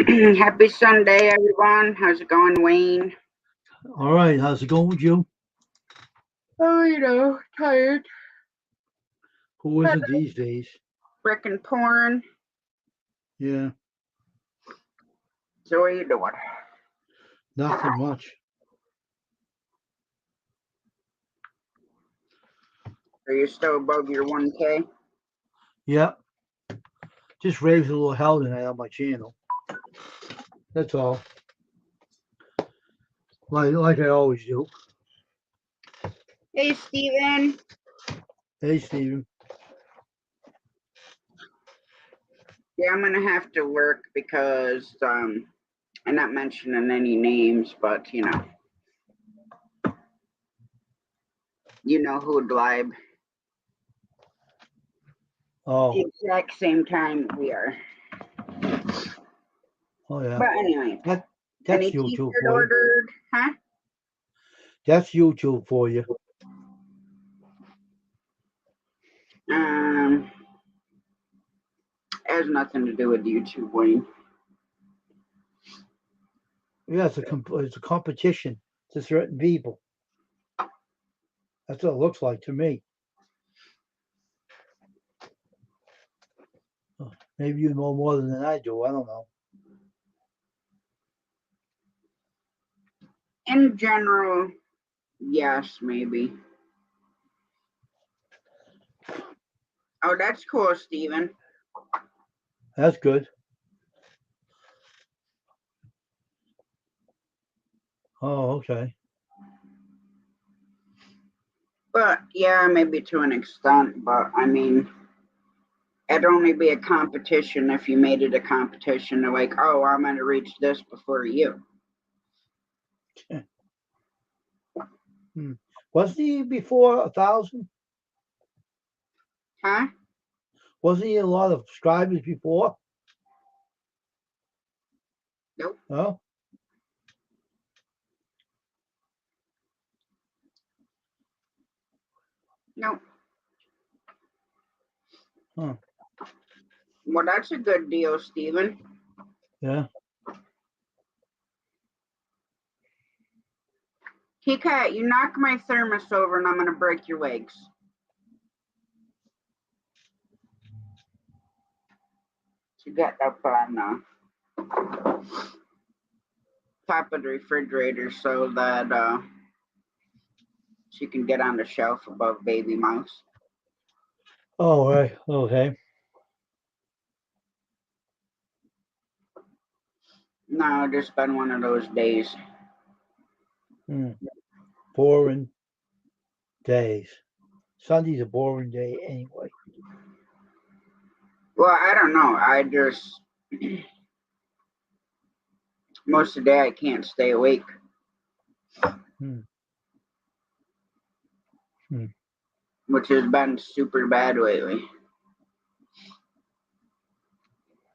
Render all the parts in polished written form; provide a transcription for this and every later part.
Happy Sunday, everyone. How's it going, Wayne? All right, how's it going with you? Oh, tired. Who isn't these days? Frickin' porn. Yeah, So, what are you doing? nothing much. Are you still above your 1K? Yeah, just raised a little hell tonight on my channel. That's all. Like I always do. Hey, Steven. Hey, Steven. Yeah, I'm gonna have to work because I'm not mentioning any names, but you know who'd lie. The Oh, exact same time we are. oh yeah. But anyway, That that's any YouTube T-shirt for you. ordered? Huh? That's YouTube for you. Um, has nothing to do with YouTube, Wayne. Yeah, it's a competition to certain people. That's what it looks like to me. Maybe you know more than I do. I don't know. In general, yes, maybe. Oh, that's cool, Steven. That's good. Oh, okay. But yeah, maybe to an extent. But I mean, it'd only be a competition if you made it a competition. They're like, oh, I'm going to reach this before you. Hmm. Wasn't he before 1,000? Huh? Wasn't he a lot of subscribers before? Nope. Oh, Nope. huh. Well, that's a good deal, Steven. Yeah. Cat, you knock my thermos over and I'm going to break your legs. To get up on top of the refrigerator so that she can get on the shelf above Baby Mouse. Oh, right. Okay. No, just been one of those days. Hmm. Boring days. Sunday's a boring day anyway. Well, I don't know. I just most of the day I can't stay awake. Hmm. Hmm. Which has been super bad lately.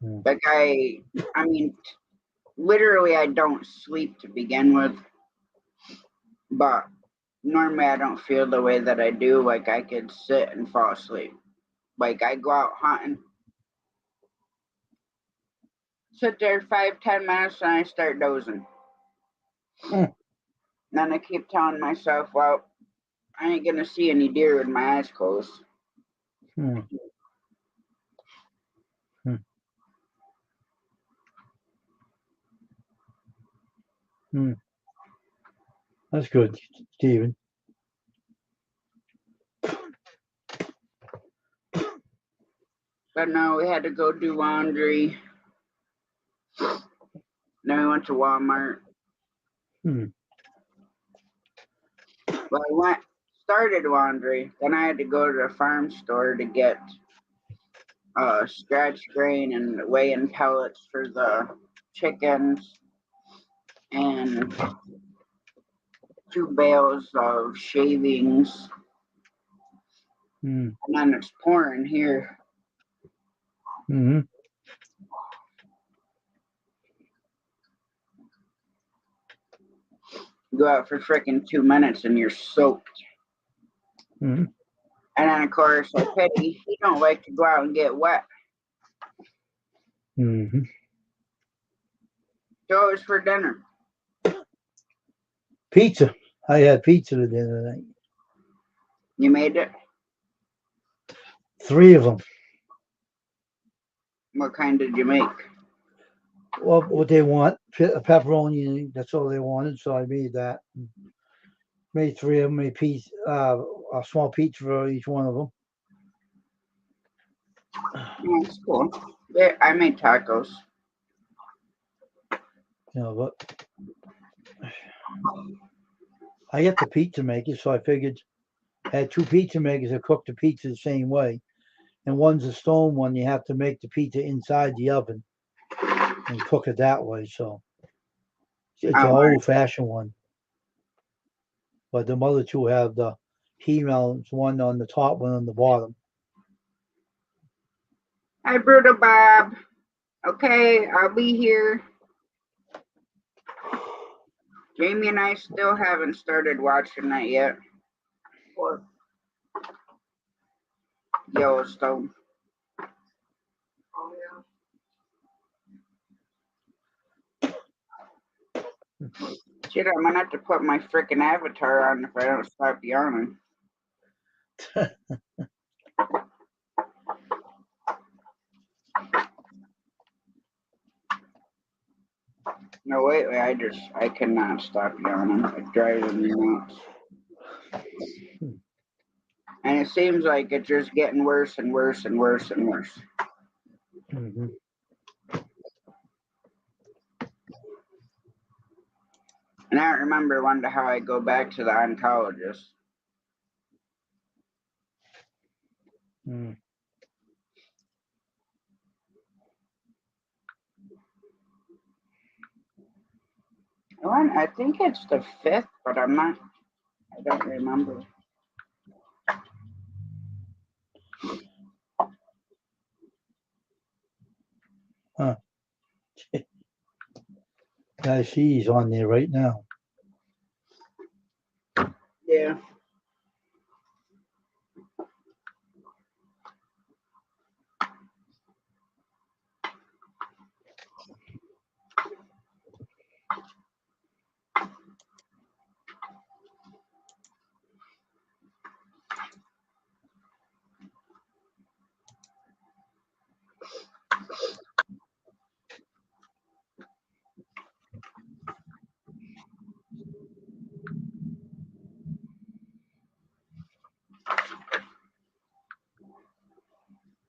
Hmm. Like I mean, literally I don't sleep to begin with, but normally I don't feel the way that I do. Like I could sit and fall asleep. Like I go out hunting, sit there 5-10 minutes, and I start dozing. Hmm. Then I keep telling myself, well, I ain't gonna see any deer with my eyes closed. Hmm. Hmm. Hmm. That's good, Stephen. But no, we had to go do laundry. Then we went to Walmart. Hmm. Well, I started laundry. Then I had to go to the farm store to get scratch grain and weigh-in pellets for the chickens and 2 bales of shavings. Hmm. And then it's pouring here. Hmm. You go out for freaking 2 minutes and you're soaked. Hmm. And then, of course, I pity, you don't like to go out and get wet. Hmm. So it was for dinner. Pizza. I had pizza the other night. You made it? 3 of them. What kind did you make? Well, what they want, pepperoni. That's all they wanted, so I made that. Made 3 of them. Made a small pizza for each one of them. Oh, that's cool. Yeah, I made tacos. But I got the pizza maker, so I figured I had 2 pizza makers that cook the pizza the same way. And one's a stone one. You have to make the pizza inside the oven and cook it that way. So it's an old fashioned one. But the other 2 have the heat mounts, one on the top, one on the bottom. Hi, Bruto Bob. Okay, I'll be here. Jamie and I still haven't started watching that yet. Or Yellowstone. oh Shit, I'm gonna have to put my freaking avatar on if I don't stop yawning. No, wait, I cannot stop yawning. It drives me nuts. And it seems like it's just getting worse and worse and worse and worse. Mm-hmm. And I remember wonder how I go back to the oncologist. Mm. I think it's the 5th, but I don't remember. Huh. I see he's on there right now. Yeah.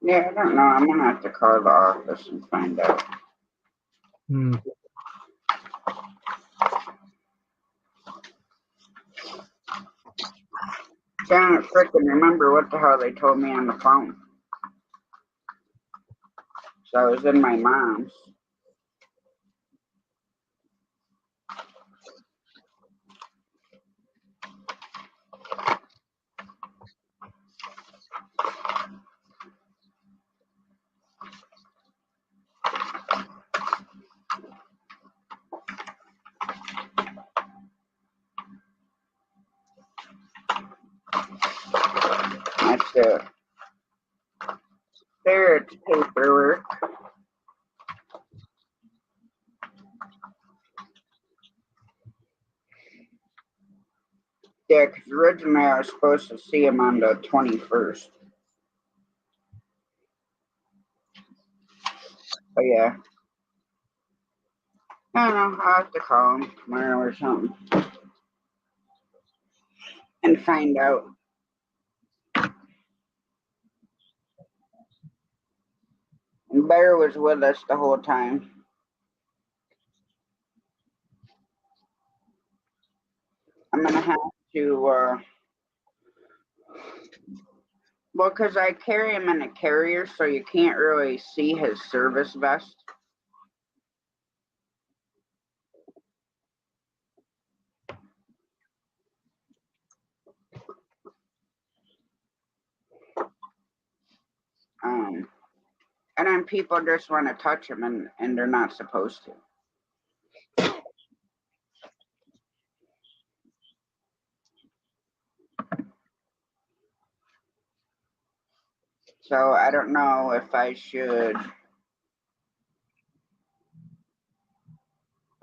Yeah, I don't know. I'm gonna have to call the office and find out. Mm. Can't freaking remember what the hell they told me on the phone. So I was in my mom's. That's it. There, it's paperwork. Yeah, because originally I was supposed to see him on the 21st. But yeah. I don't know. I'll have to call him tomorrow or something and find out. And Bear was with us the whole time. I'm gonna have to, well, because I carry him in a carrier, so you can't really see his service vest. And then people just want to touch him and they're not supposed to. So I don't know if I should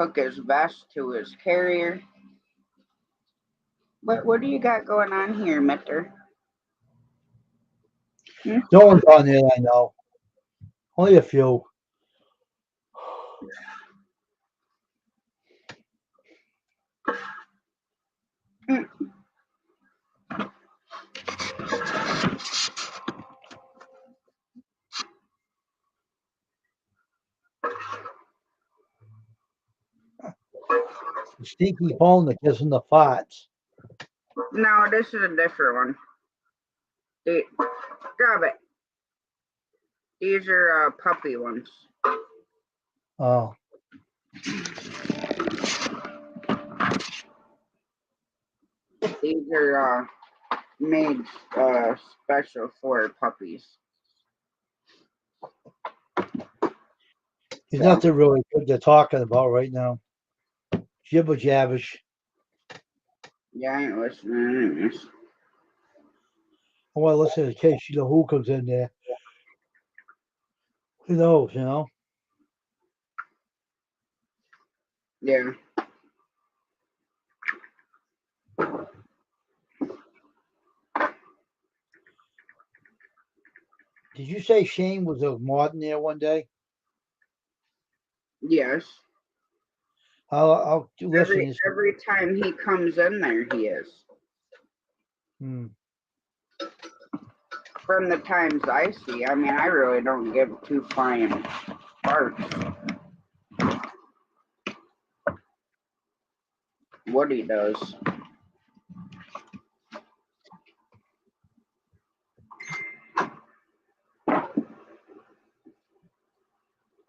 hook his vest to his carrier. What do you got going on here, Mitter? No one's on there, I know. Only a few. The stinky phone that gives them the farts. No, this is a different one. Grab it. These are puppy ones. Oh. These are made special for puppies. There's nothing really good they're talking about right now. Jibber jabbish. Yeah, I ain't listening anyways. I want to listen in case you know who comes in there. Who knows, you know? Yeah. Did you say Shane was a Martin there one day? Yes. I'll listen. Every time he comes in there, he is. From the times I see, I mean, I really don't give two flying farts. Woody does.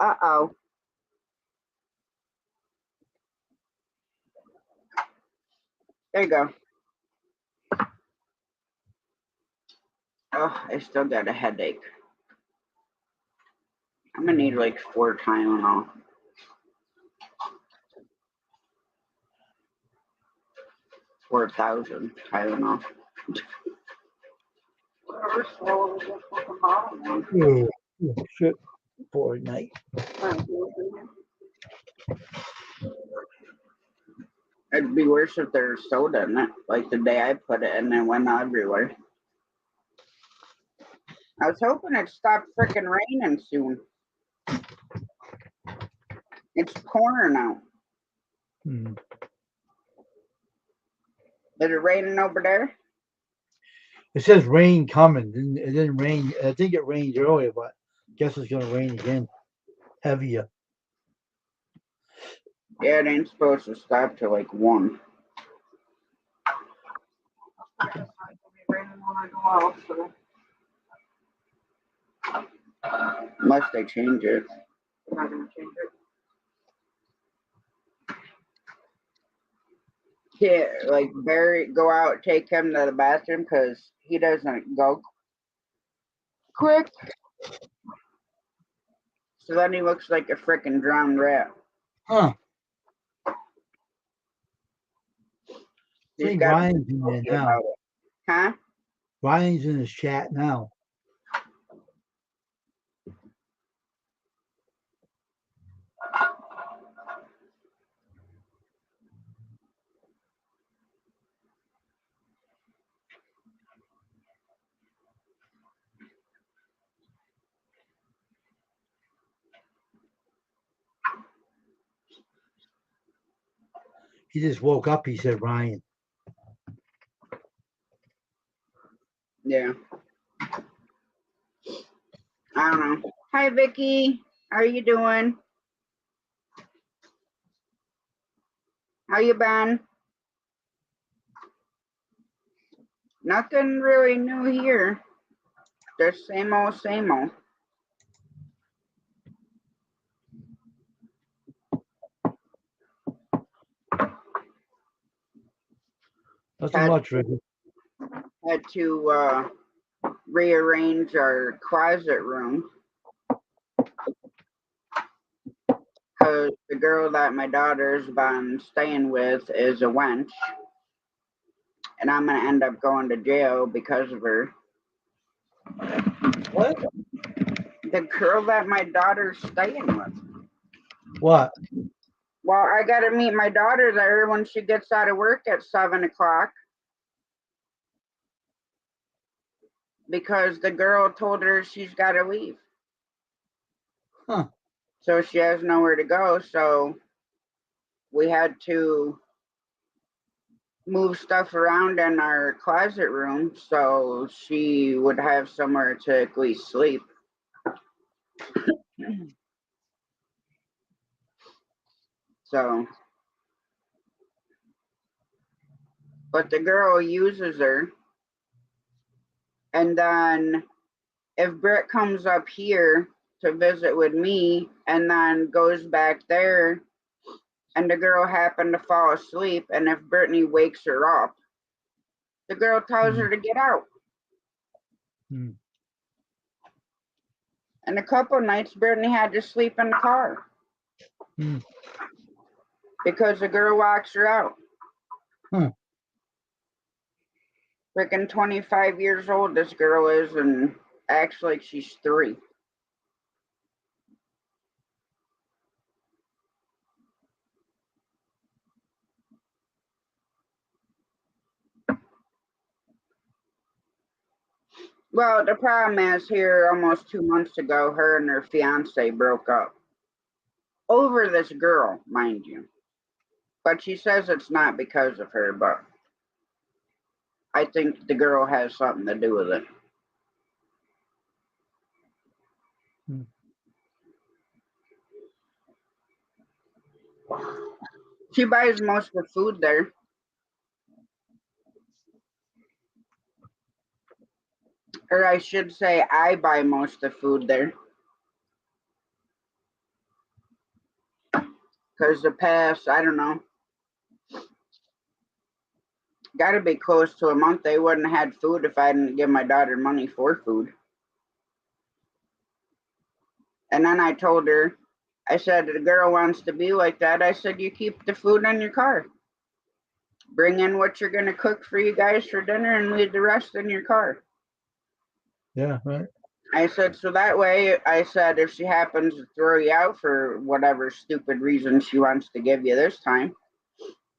Uh-oh. There you go. Oh, I still got a headache. I'm gonna need like 4 Tylenol. 4,000 Tylenol. Oh, shit. For night. It'd be worse if there's soda in it, like the day I put it and it went everywhere. I was hoping it'd stop freaking raining soon. It's pouring out. Hmm. Is it raining over there? It says rain coming. It didn't rain. I think it rained earlier, but I guess it's going to rain again. Heavier. Yeah, it ain't supposed to stop till like 1. Unless they change it. They're not gonna change it. Yeah, like Barry, go out, take him to the bathroom because he doesn't go quick. So then he looks like a freaking drowned rat. Huh. I He's think got Ryan's in there now. about it. Huh? Ryan's in his chat now. He just woke up, he said, Ryan. Yeah. I don't know. Hi, Vicky. How you doing? How you been? Nothing really new here. Just same old, same old. Nothing much, Ricky. Had to rearrange our closet room because the girl that my daughter's been staying with is a wench, and I'm gonna end up going to jail because of her. What? The girl that my daughter's staying with. What? Well, I gotta meet my daughter there when she gets out of work at 7 o'clock because the girl told her she's gotta leave. Huh. So she has nowhere to go. So we had to move stuff around in our closet room so she would have somewhere to at least sleep. So, but the girl uses her. And then if Britt comes up here to visit with me and then goes back there and the girl happened to fall asleep, and if Brittany wakes her up, the girl tells her to get out. Hmm. And a couple nights, Brittany had to sleep in the car Hmm. because the girl walks her out. Huh. Freaking 25 years old, this girl is, and acts like she's 3. Well, the problem is here almost 2 months ago, her and her fiance broke up over this girl, mind you. But she says it's not because of her, but I think the girl has something to do with it. Hmm. She buys most of the food there. Or I should say, I buy most of the food there. Because the past, I don't know, got to be close to a month, they wouldn't have had food if I didn't give my daughter money for food. And then I told her, I said, the girl wants to be like that. I said, you keep the food in your car. Bring in what you're going to cook for you guys for dinner and leave the rest in your car. Yeah, right. I said, so that way, I said, if she happens to throw you out for whatever stupid reason she wants to give you this time,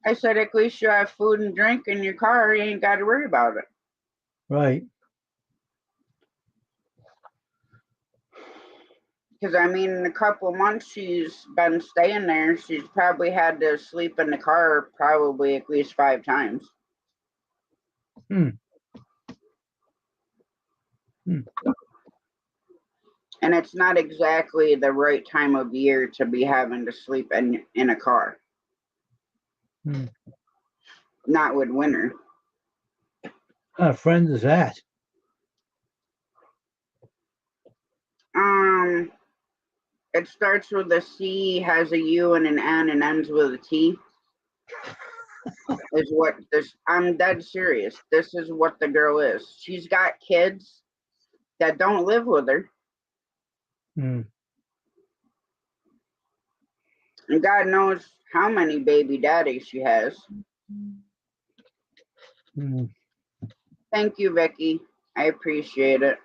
I said, at least you have food and drink in your car. You ain't got to worry about it. Right. Because, I mean, in a couple of months she's been staying there, she's probably had to sleep in the car probably at least 5 times. Hmm. Hmm. And it's not exactly the right time of year to be having to sleep in a car. Hmm. Not with winter. What kind of friend is that? It starts with a C, has a U and an N, and ends with a T. Is what this, I'm dead serious. This is what the girl is. She's got kids that don't live with her. Hmm. And God knows how many baby daddies she has. Hmm. Thank you, Vicky. I appreciate it.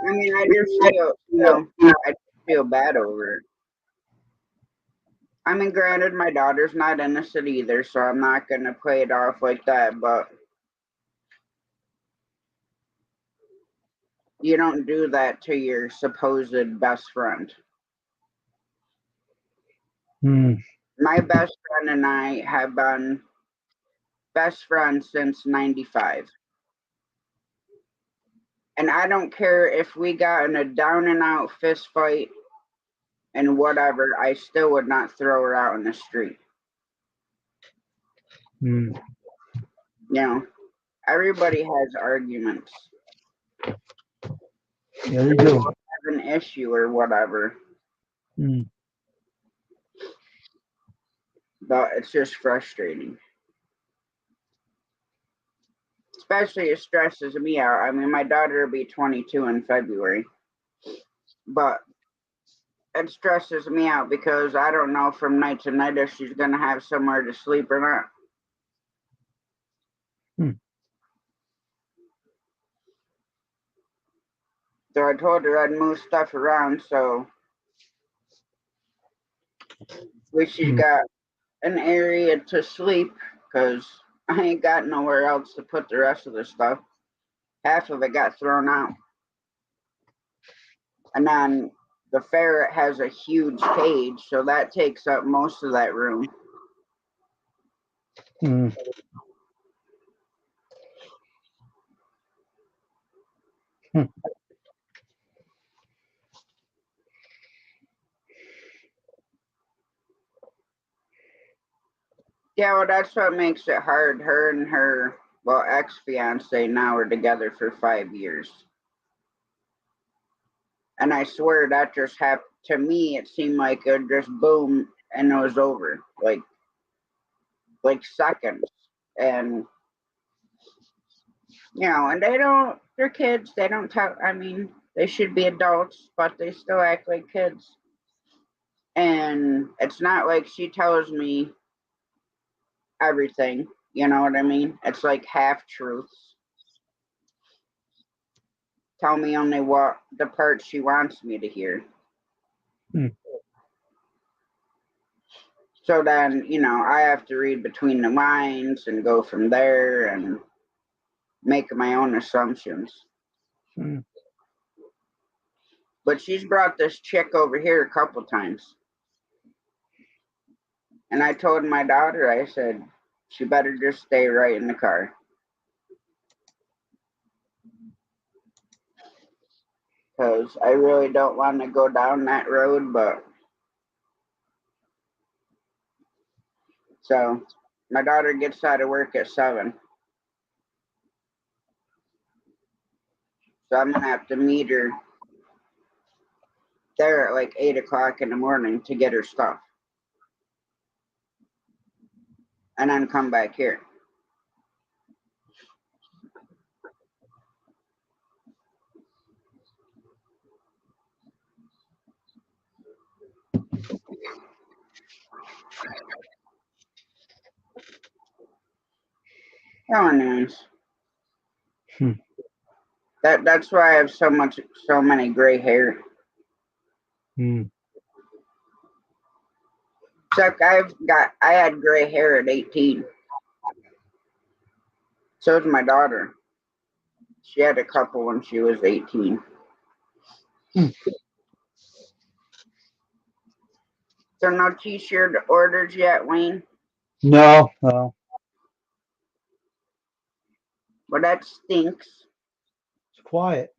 I mean, I just feel, I just feel bad over it. I mean, granted, my daughter's not innocent either, so I'm not going to play it off like that, but you don't do that to your supposed best friend. Hmm. My best friend and I have been best friends since 95. And I don't care if we got in a down and out fist fight and whatever, I still would not throw her out in the street. Hmm. You know, everybody has arguments. Yeah, they do. Have an issue or whatever, Hmm. but it's just frustrating. Especially it stresses me out. I mean, my daughter will be 22 in February, but it stresses me out because I don't know from night to night if she's going to have somewhere to sleep or not. Hmm. So I told her I'd move stuff around so Wish she's got an area to sleep, because I ain't got nowhere else to put the rest of the stuff. Half of it got thrown out. And then the ferret has a huge cage, so that takes up most of that room. Mm. Yeah, well, that's what makes it hard. Her and her, well, ex-fiance now are together for 5 years. And I swear that just happened to me. It seemed like it just boom and it was over, like seconds. And and they're kids. They don't talk. I mean, they should be adults, but they still act like kids. And it's not like she tells me everything. You know what I mean? It's like half truths. Tell me only what the part she wants me to hear. So then, I have to read between the lines and go from there and make my own assumptions. But she's brought this chick over here a couple times. And I told my daughter, I said, she better just stay right in the car. Because I really don't want to go down that road, but. So, my daughter gets out of work at 7. So I'm going to have to meet her there at like 8 o'clock in the morning to get her stuff. And then come back here. Oh, nice. That's why I have so many gray hair. Except I had gray hair at 18. So did my daughter. She had a couple when she was 18. So no t-shirt orders yet, Wayne? No. Well, that stinks. It's quiet.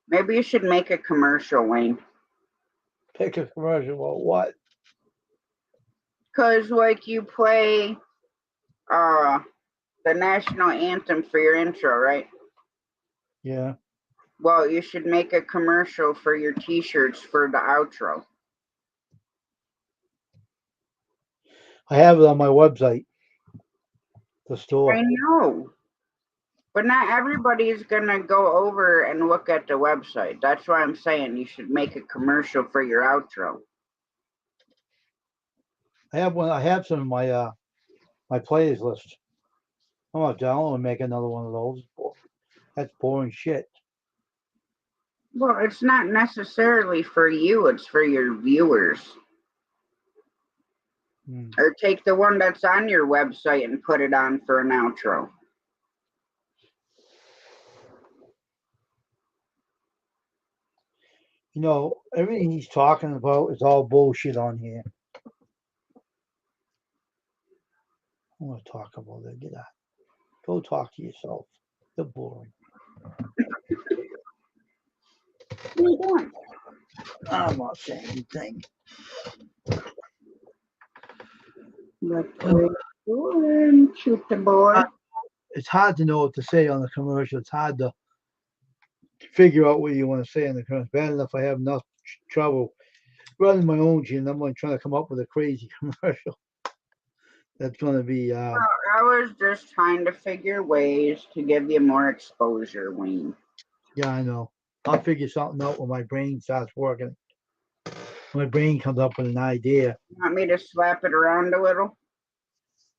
Maybe you should make a commercial, Wayne. Pick a commercial about what? Because, like, you play the national anthem for your intro, right? Yeah. Well, you should make a commercial for your t-shirts for the outro. I have it on my website. The store. I know. But not everybody is going to go over and look at the website. That's why I'm saying you should make a commercial for your outro. I have one. I have some in my my players list. I'm not down and make another one of those. That's boring shit. Well, it's not necessarily for you. It's for your viewers. Or take the one that's on your website and put it on for an outro. Everything he's talking about is all bullshit on here. I want to talk about that. Get out. Go talk to yourself. You're boring. What are you doing? I'm not saying anything. Shoot the boy. It's hard to know what to say on the commercial. It's hard to figure out what you want to say on the commercial. Bad enough I have enough trouble running my own channel. I'm trying to come up with a crazy commercial. That's going to be. I was just trying to figure ways to give you more exposure, Wayne. Yeah, I know. I'll figure something out when my brain starts working. My brain comes up with an idea. You want me to slap it around a little?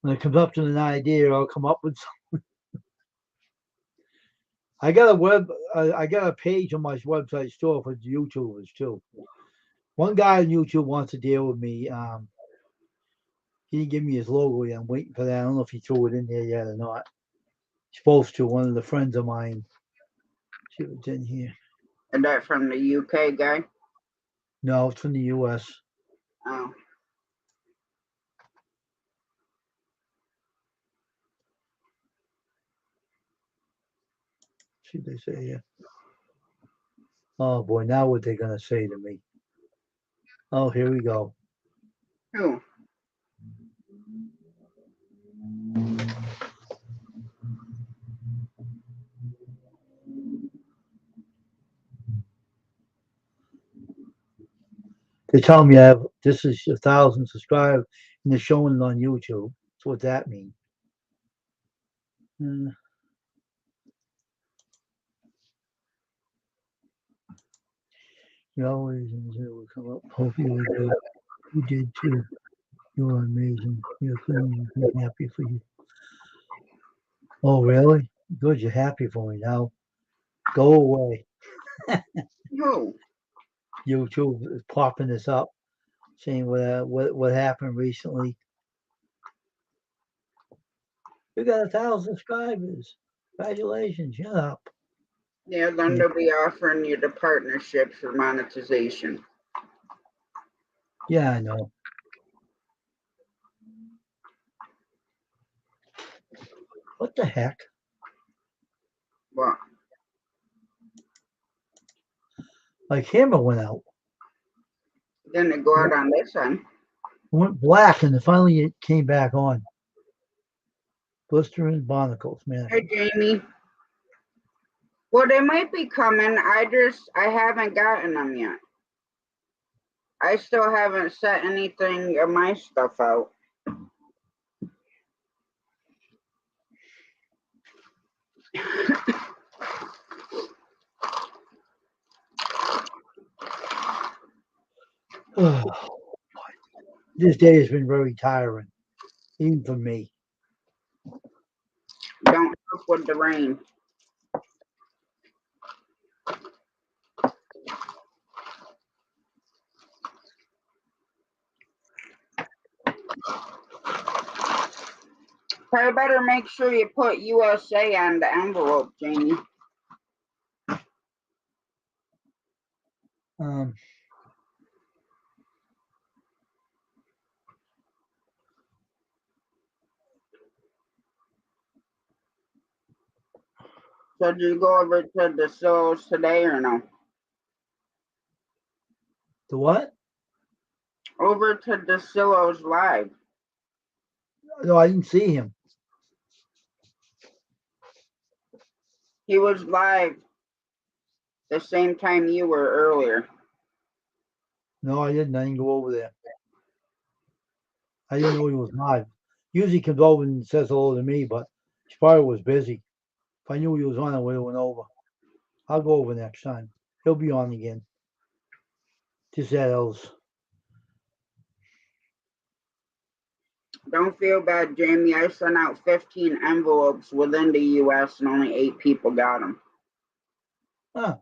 When it comes up to an idea, I'll come up with something. I got a page on my website store for YouTubers too. One guy on YouTube wants to deal with me. He didn't give me his logo yet. I'm waiting for that. I don't know if he threw it in there yet or not. He's supposed to. One of the friends of mine. See what's in here. Is that from the UK guy? No, it's from the US. Oh. See what they say here. Oh boy, now what they're gonna say to me. Oh, here we go. Who? They tell me this is 1,000 subscribers and they're showing it on YouTube. So what that mean? You always will come up. Hope you did. You did too. You're amazing. You're feeling happy for you. Oh really? Good, you're happy for me now. Go away. Who? YouTube is popping this up, saying what happened recently. You got 1,000 subscribers. Congratulations. Shut up. Yeah, then they'll be offering you the partnership for monetization. Yeah, I know. What the heck? What? My camera went out. Didn't it go out on this end? It went black and then finally it came back on. Blistering barnacles, man. Hey, Jamie. Well, they might be coming. I haven't gotten them yet. I still haven't set anything of my stuff out. This day has been very tiring, even for me. Don't help with the rain. Probably better make sure you put USA on the envelope, Jamie. So did you go over to the Sills today or no? The what? Over to the Sillos live. No, I didn't see him. He was live the same time you were earlier. No, I didn't. I didn't go over there. I didn't know he was live. Usually he comes over and says hello to me, but he probably was busy. If I knew he was on, I would have went over. I'll go over next time. He'll be on again. Just that else. Don't feel bad, Jamie. I sent out 15 envelopes within the US and only 8 people got them. Huh.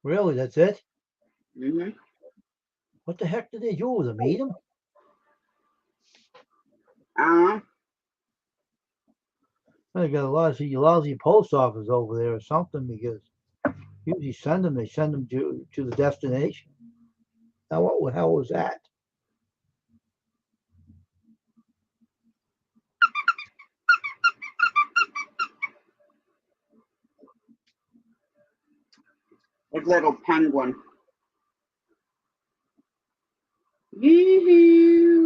Really? That's it? Mm-hmm. What the heck did they do with him? Eat him? They got a lousy post office over there or something because usually they send them to the destination. Now what the hell was that? A little penguin. Yoo-hoo.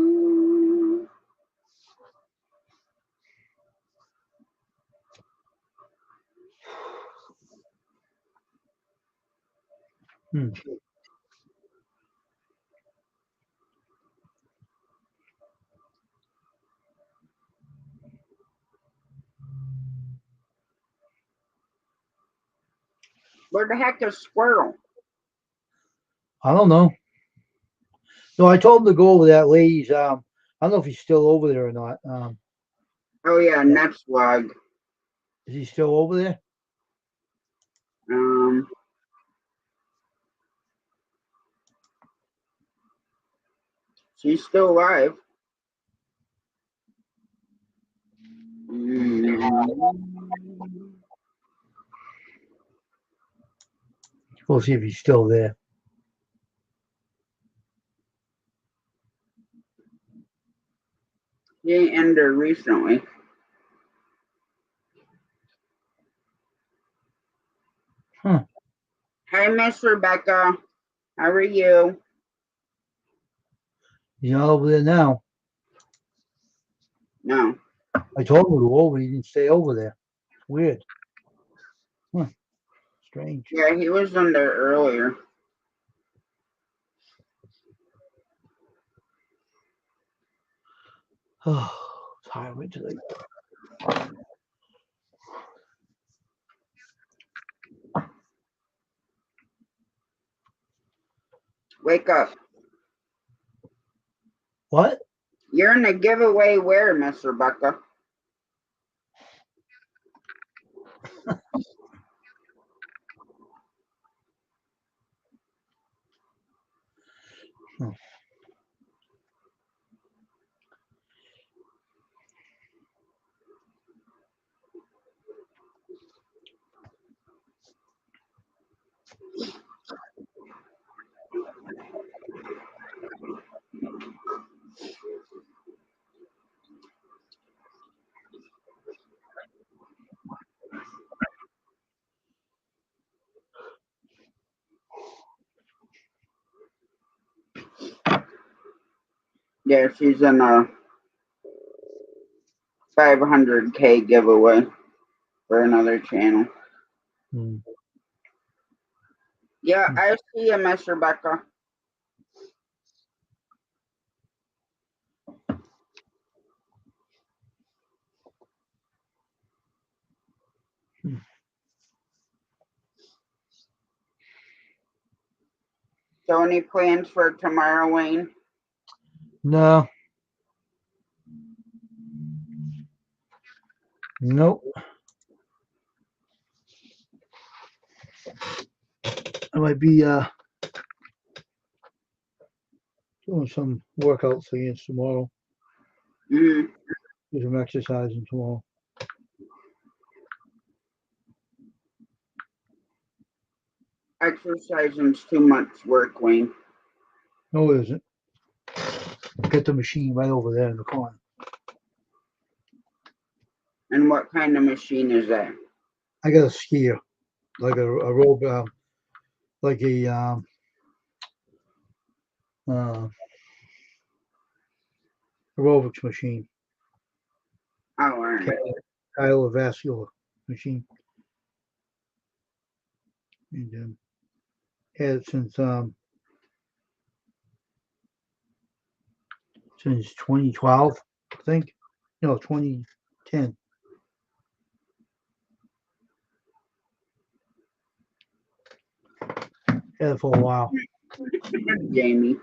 Where the heck is Squirrel? I don't know. No, I told him to go over that lady's. I don't know if he's still over there or not. Oh yeah, Netslug. Is he still over there? She's still alive. Mm. We'll see if he's still there. He ain't ended her recently. Huh. Hi, Miss Rebecca. How are you? He's not over there now. No. I told him to go over. He didn't stay over there. Weird. Huh. Strange. Yeah, he was in there earlier. Oh, tired today. Wake up. What? You're in a giveaway where, Miss Rebecca? Hmm. Yeah, she's in a 500K giveaway for another channel. Hmm. Yeah, I see you, Miss Rebecca. Hmm. So, any plans for tomorrow, Wayne? No. Nope. I might be doing some workouts against tomorrow. Mm, Do some exercising tomorrow. exercising's too much work, Wayne. No, it isn't. Get the machine right over there in the corner. And what kind of machine is that? I got a skier, like a robe, like a aerobics machine, Oh, all right. cardiovascular machine. And had it since 2012, I think. No, 2010. Had it for a while. Jamie.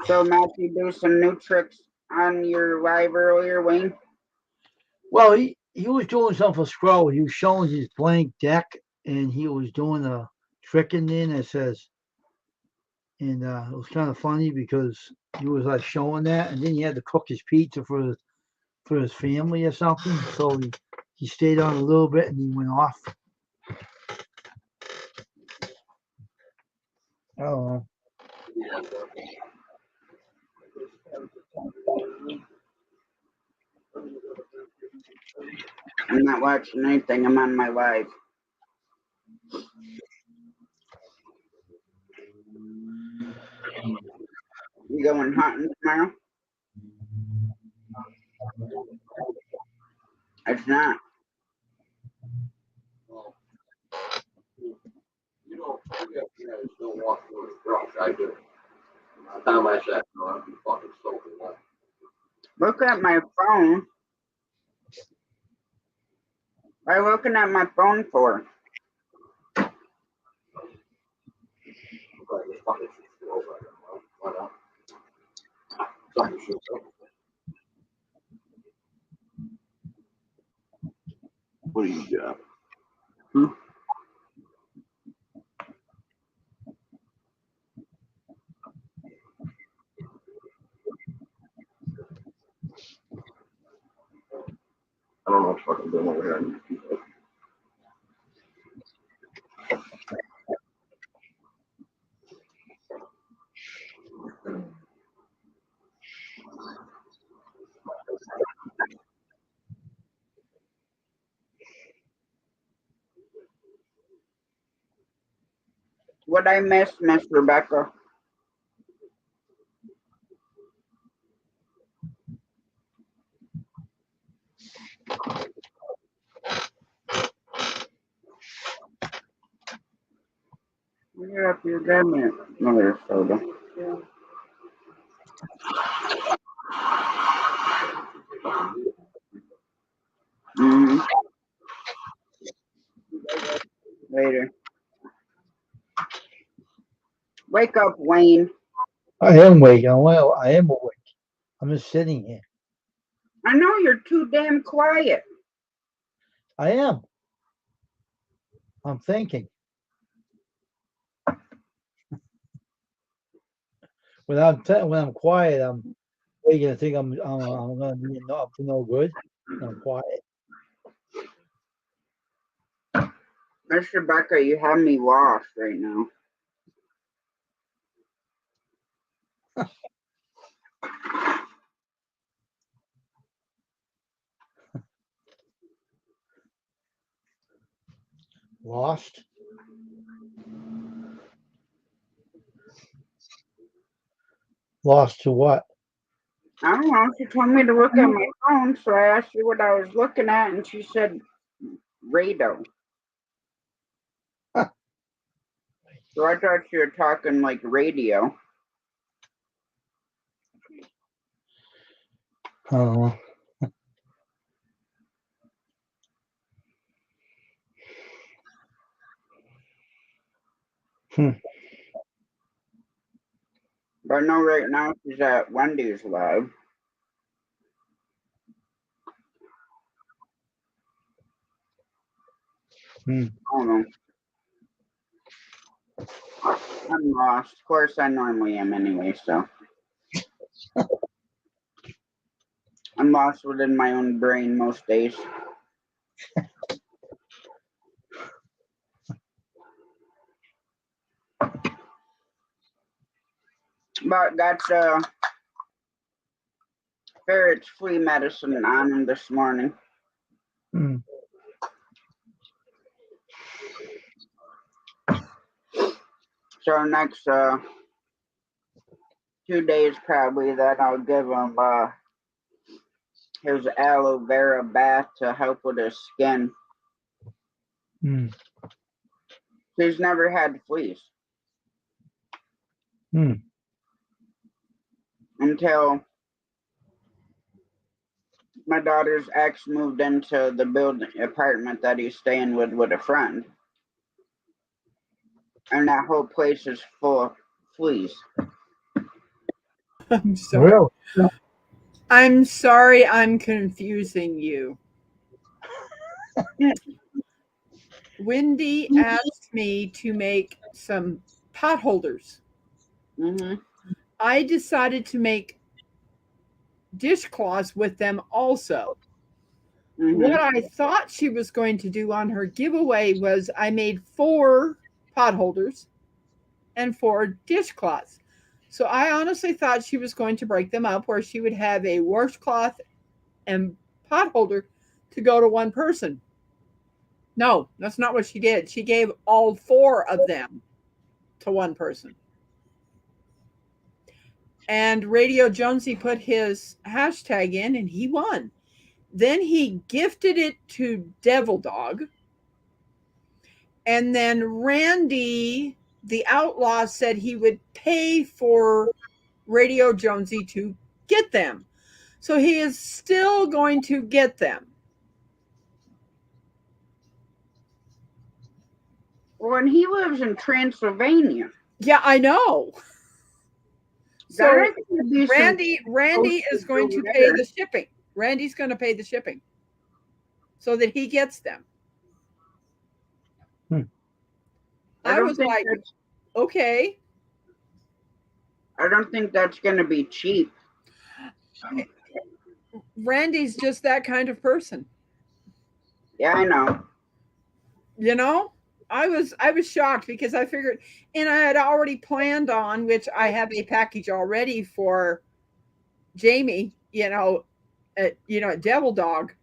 So, Matthew, do some new tricks on your live earlier, Wayne? Well, he was doing something for Scroll. He was showing his blank deck, and he was doing a trick in there that says, and it was kind of funny because he was like showing that, and then he had to cook his pizza for his family or something. So he stayed on a little bit, and he went off. I don't know. I'm not watching anything. I'm on my live. You going hunting tomorrow? It's not. You don't, you guys don't walk through the brush, I do. By the time I sat down, I'd be fucking soaking wet. Look at my phone. What are you looking at my phone for? But this fucking shit's still over there, why not? Something shoots up. What do you got? I don't know what fucking doing over here. What I missed, Miss Rebecca? You're up here, grab me another soda. Mm-hmm. Later. Wake up, Wayne. I am awake. Well, I am awake. I'm just sitting here. I know you're too damn quiet. I am. I'm thinking. When I'm quiet, you're gonna think I'm gonna be up to no good. I'm quiet. Miss Rebecca, you have me lost right now. Lost. Lost to what? I don't know. She told me to look at my phone, so I asked her what I was looking at, and she said radio. Huh. So I thought you were talking like radio. Oh. But I know right now she's at Wendy's Live. I don't know. I'm lost. Of course, I normally am anyway, so. I'm lost within my own brain most days. But got ferret's flea medicine on him this morning. Mm. So next 2 days probably that I'll give him his aloe vera bath to help with his skin. Mm. He's never had fleas. Mm. Until my daughter's ex moved into the building apartment that he's staying with a friend. And that whole place is full of fleas. I'm sorry. Really? I'm sorry I'm confusing you. Wendy asked me to make some pot holders. Mm-hmm. I decided to make dishcloths with them also. Mm-hmm. What I thought she was going to do on her giveaway was I made 4 pot holders and 4 dishcloths. So I honestly thought she was going to break them up where she would have a washcloth and pot holder to go to one person. No, that's not what she did. She gave all 4 of them to one person. And Radio Jonesy put his hashtag in and he won. Then he gifted it to Devil Dog. And then Randy, the outlaw, said he would pay for Radio Jonesy to get them. So he is still going to get them. Well, and he lives in Transylvania. Yeah, I know. So There is gonna be some Randy is going to pay the shipping. Randy's going to pay the shipping. so that he gets them. I don't was think like, that's- okay. I don't think that's going to be cheap. Randy's just that kind of person. Yeah, I know. You know, I was shocked because I figured, and I had already planned on, which I have a package already for Jamie, at Devil Dog,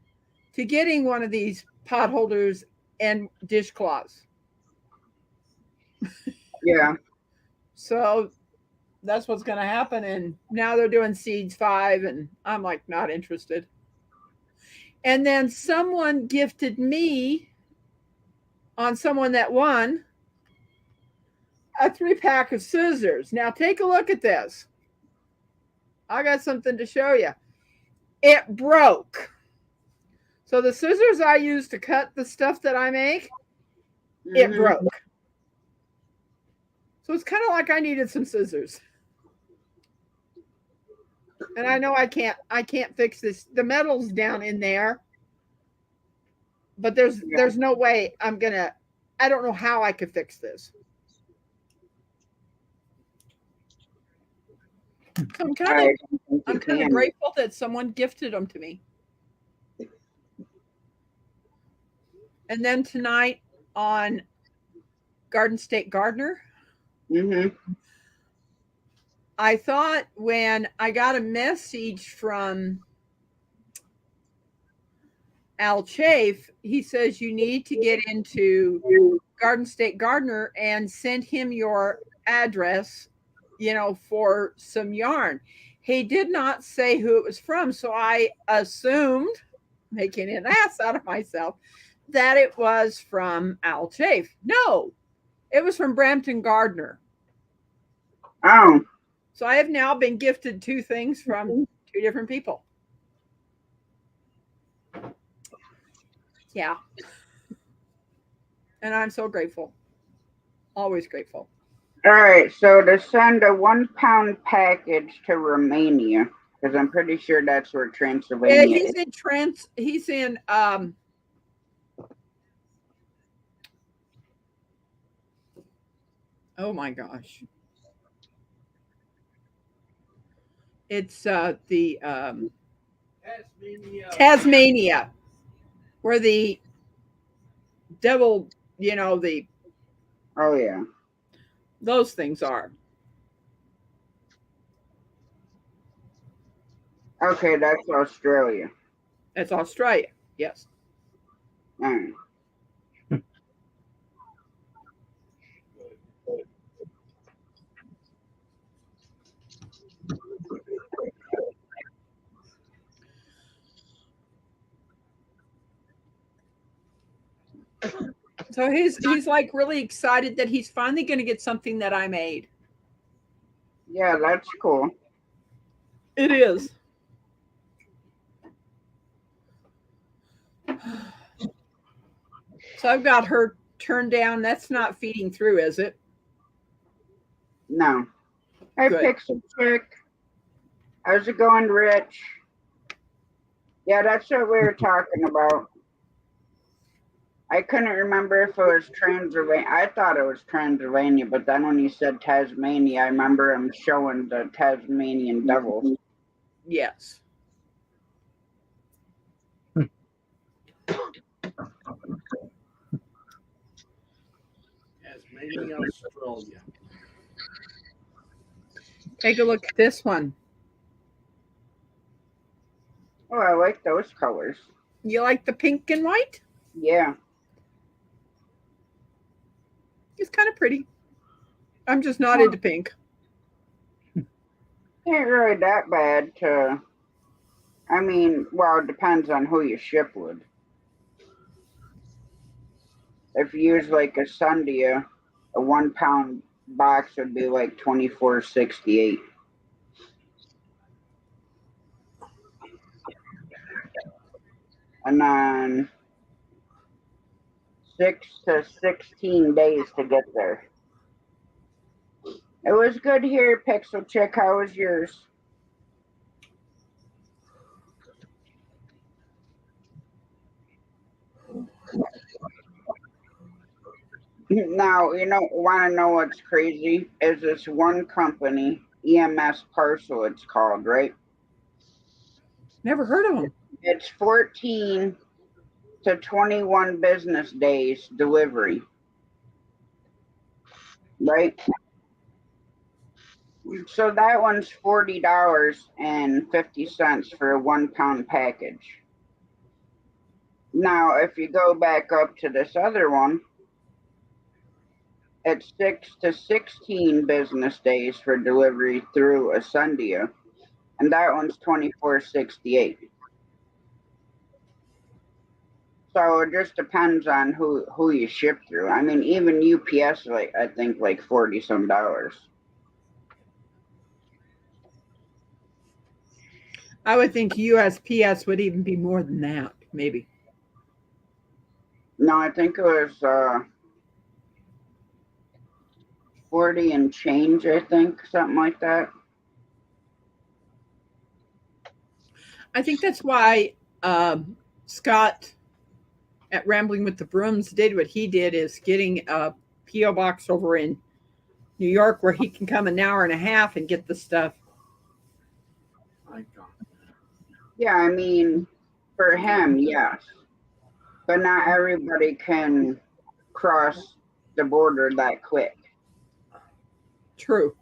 to getting one of these pot holders and dishcloths. Yeah. So that's what's going to happen. And now they're doing Seeds 5, and I'm like, not interested. And then someone gifted me, on someone that won, a 3-pack of scissors. Now take a look at this. I got something to show you. It broke. So the scissors I use to cut the stuff that I make, it Mhm. broke. So it's kind of like I needed some scissors. And I know I can't fix this. The metal's down in there. But there's no way I don't know how I could fix this. So I'm kind of grateful that someone gifted them to me. And then tonight on Garden State Gardener, I thought when I got a message from Al Chafe, he says you need to get into Garden State Gardener and send him your address, for some yarn. He did not say who it was from, so I assumed, making an ass out of myself, that it was from Al Chafe. No, it was from Brampton Gardener. Oh. So I have now been gifted 2 things from 2 different people. Yeah. And I'm so grateful. Always grateful. All right. So to send a 1-pound package to Romania, because I'm pretty sure that's where Transylvania is. He's in oh my gosh. It's the Tasmania, where the devil, the Oh yeah. those things are. Okay, that's Australia. That's Australia. Yes. All right. So he's like really excited that he's finally going to get something that I made. Yeah, that's cool. It is. So I've got her turned down. That's not feeding through, is it? No. Hey, Good. Pixel Chick. How's it going, Rich? Yeah, that's what we were talking about. I couldn't remember if it was Transylvania. I thought it was Transylvania, but then when you said Tasmania, I remember him showing the Tasmanian devils. Yes. Tasmania, Australia. Take a look at this one. Oh, I like those colors. You like the pink and white? Yeah. It's kind of pretty. I'm just not into pink. Ain't really that bad to. I mean, well, it depends on who you ship with. If you use like a Sundia, a 1-pound box would be like $24.68. And then 6 to 16 days to get there. It was good here, Pixel Chick. How was yours? Now, want to know what's crazy? Is this one company, EMS Parcel, it's called, right? Never heard of them. It's 14 to 21 business days delivery, right? So that one's $40.50 for a 1 pound package. Now, if you go back up to this other one, it's 6 to 16 business days for delivery through Ascendia, and that one's $24.68. So it just depends on who you ship through. I mean, even UPS, I think 40 some dollars. I would think USPS would even be more than that, maybe. No, I think it was 40 and change, I think, something like that. I think that's why Scott at Rambling with the Brooms did what he did, is getting a P.O. box over in New York where he can come an hour and a half and get the stuff. Yeah, I mean, for him, yes. But not everybody can cross the border that quick True.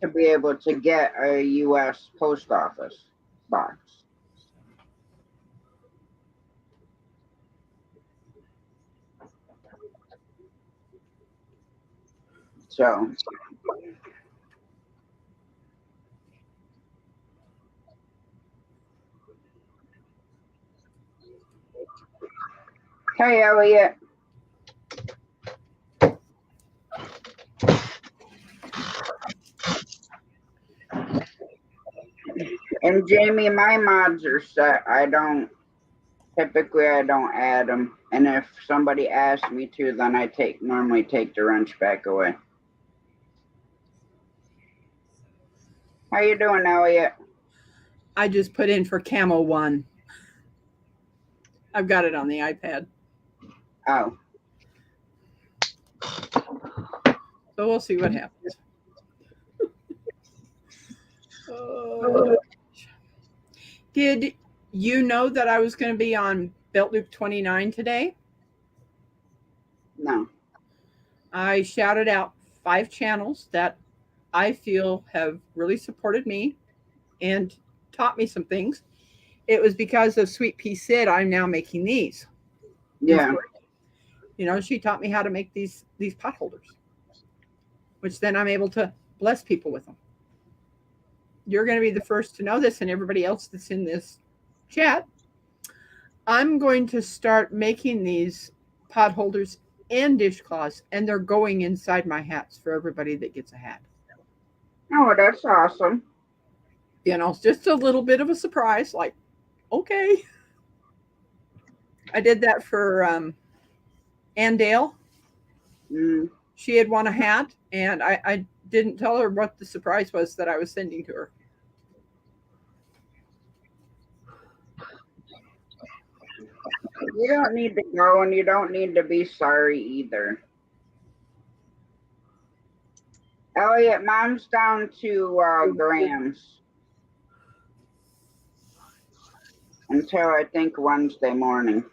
to be able to get a U.S. post office box. So, hey, Elliot. And Jamie, my mods are set. Typically I don't add them. And if somebody asks me to, then I normally take the wrench back away. How you doing, Elliot? I just put in for Camo 1. I've got it on the iPad. Oh. So we'll see what happens. Did you know that I was going to be on Belt Loop 29 today? No. I shouted out 5 channels that I feel have really supported me and taught me some things. It was because of Sweet Pea Sid I'm now making these. Yeah. She taught me how to make these pot holders, which then I'm able to bless people with them. You're going to be the first to know this, and everybody else that's in this chat. I'm going to start making these pot holders and dishcloths, and they're going inside my hats for everybody that gets a hat. Oh, that's awesome. Just a little bit of a surprise, like, okay. I did that for Ann Dale. Mm. She had won a hat, and I didn't tell her what the surprise was that I was sending to her. You don't need to go, and you don't need to be sorry either. Elliot, Mom's down to grams until I think Wednesday morning.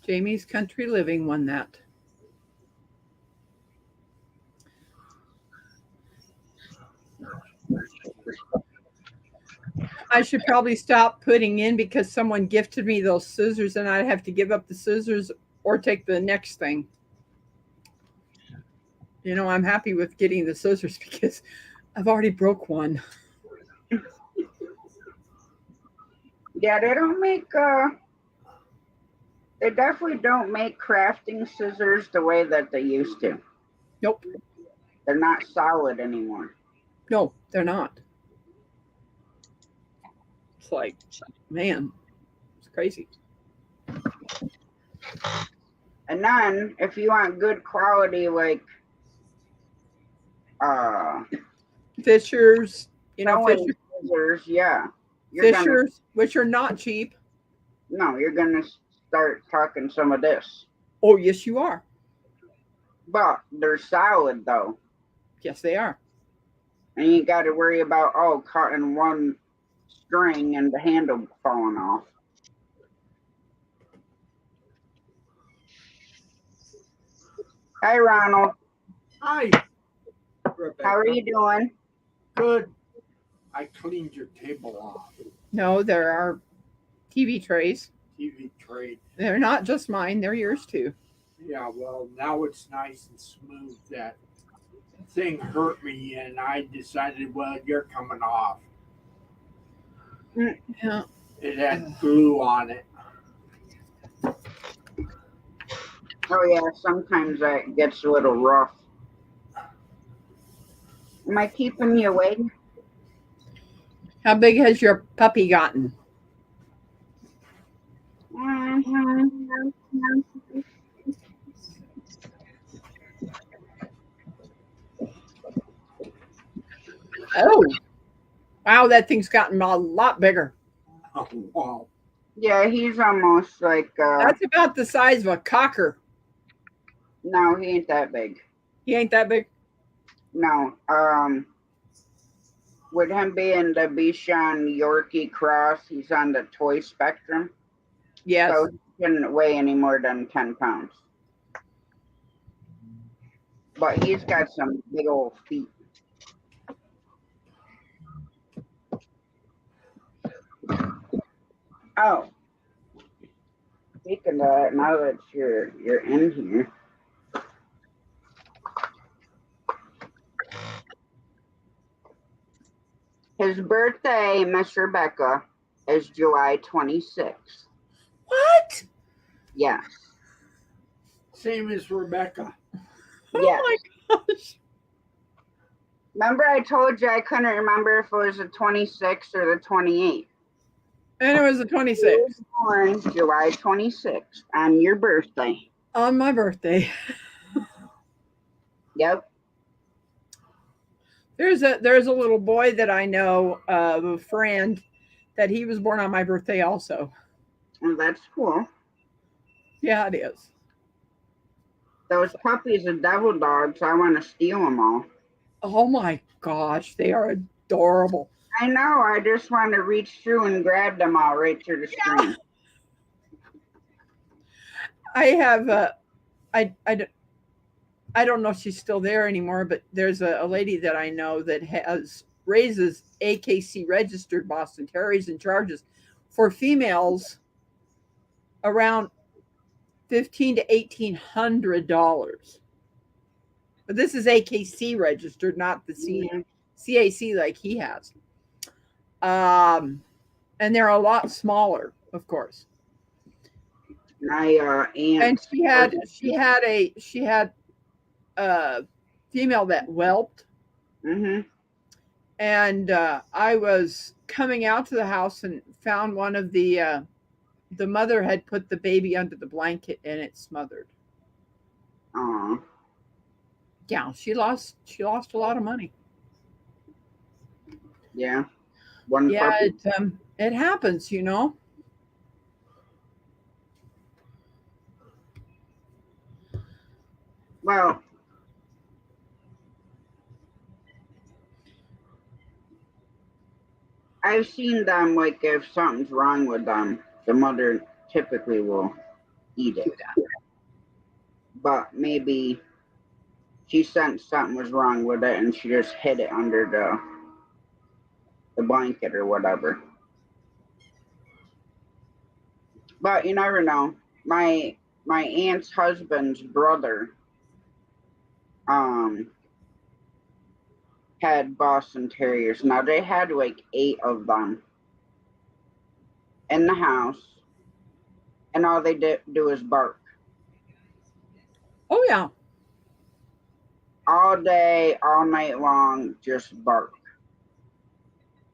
Jamie's Country Living won that. I should probably stop putting in, because someone gifted me those scissors and I'd have to give up the scissors or take the next thing. I'm happy with getting the scissors because I've already broke one. Yeah, they don't make they definitely don't make crafting scissors the way that they used to. Nope. They're not solid anymore. No, they're not. It's like, man, it's crazy. And then if you want good quality, like Fishers, Fisher scissors, yeah. Fishers, which are not cheap. No, you're gonna start talking some of this. Oh, yes, you are. But they're solid though. Yes, they are. And you got to worry about, cutting one string and the handle falling off. Hi, Ronald. Hi, Rebecca. How are you doing? Good. I cleaned your table off. No, there are TV trays. TV tray. They're not just mine, they're yours too. Yeah, well, now it's nice and smooth. That thing hurt me, and I decided, well, you're coming off. Yeah. It had glue on it. Oh, yeah, sometimes that gets a little rough. Am I keeping you awake? How big has your puppy gotten? Oh, wow, that thing's gotten a lot bigger. Oh, wow. Yeah, he's almost like, That's about the size of a cocker. no, he ain't that big. He ain't that big. No, with him being the Bichon Yorkie cross, he's on the toy spectrum. Yes. So he didn't weigh any more than 10 pounds. But he's got some big old feet. Oh. Speaking of that, now that you're in here. His birthday, Miss Rebecca, is July 26th. What? Yes. Same as Rebecca. Yes. Oh my gosh. Remember I told you I couldn't remember if it was the 26th or the 28th. And it was the 26th. Born July 26th on your birthday. On my birthday. Yep. There's a little boy that I know of a friend that he was born on my birthday also. Well, that's cool. Yeah, it is. Those puppies are devil dogs. I want to steal them all. Oh my gosh, they are adorable. I know. I just want to reach through and grab them all right through the screen. I have I don't know if she's still there anymore, but there's a lady that I know that raises AKC registered Boston Terriers and charges for females around $1,500 to $1,800. But this is AKC registered, not the CAC like he has. And they're a lot smaller, of course. My aunt. And she had a female that whelped. Mm-hmm. And I was coming out to the house and found one of the mother had put the baby under the blanket and it smothered. Aw. Yeah, she lost a lot of money. Yeah. One Yeah, puppy. it happens, you know. Well, I've seen them, like, if something's wrong with them, the mother typically will eat it. But maybe she sensed something was wrong with it and she just hid it under the blanket or whatever. But you never know. My aunt's husband's brother had Boston Terriers. Now they had like 8 of them in the house, and all they do is bark Oh yeah. all day, all night long, just bark.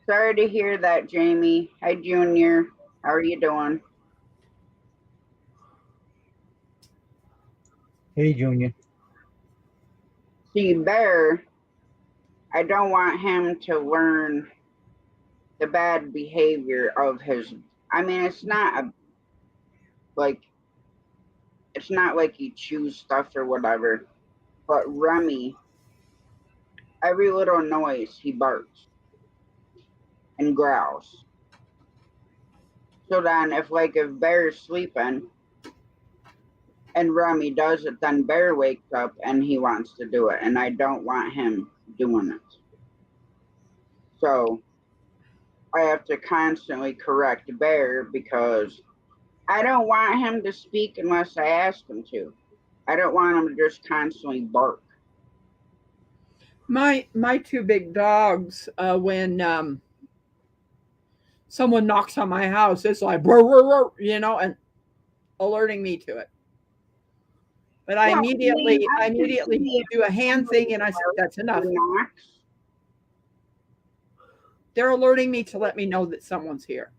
Sorry to hear that, Jamie. Hi, Junior. How are you doing? Hey, Junior. See, Bear, I don't want him to learn the bad behavior of his. I mean, it's not it's not like he chews stuff or whatever, but Remy, every little noise he barks and growls. So then if Bear's sleeping and Remy does it, then Bear wakes up and he wants to do it, and I don't want him doing it. So I have to constantly correct Bear because I don't want him to speak unless I ask him to. I don't want him to just constantly bark. My two big dogs, when someone knocks on my house, it's like, "Roar, roar, roar," and alerting me to it. But I Yeah, I immediately can do a hand thing, and I said, "That's enough." knocks. They're alerting me to let me know that someone's here.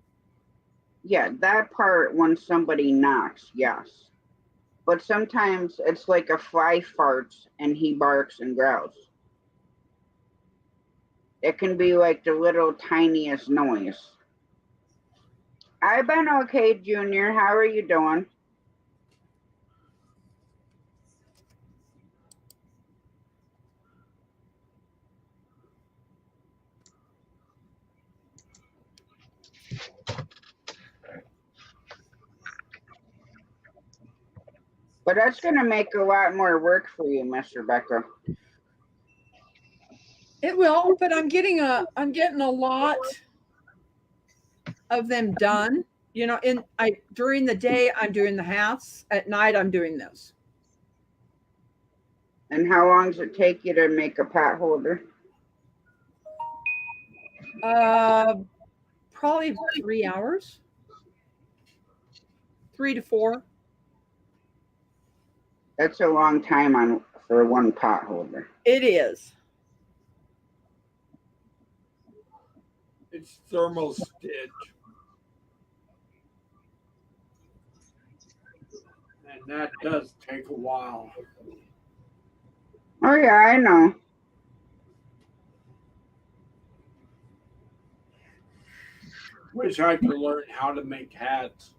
Yeah, that part when somebody knocks, yes. But sometimes it's like a fly farts and he barks and growls. It can be like the little tiniest noise. I've been okay, Junior. How are you doing? But that's going to make a lot more work for you, Miss Rebecca. It will, but I'm getting a lot of them done. During the day I'm doing the hats. At night I'm doing this. And how long does it take you to make a pot holder? Probably 3 hours. 3 to 4. That's a long time for one pot holder. It is. It's thermal stitch. And that does take a while. Oh yeah, I know. Wish I could learn how to make hats.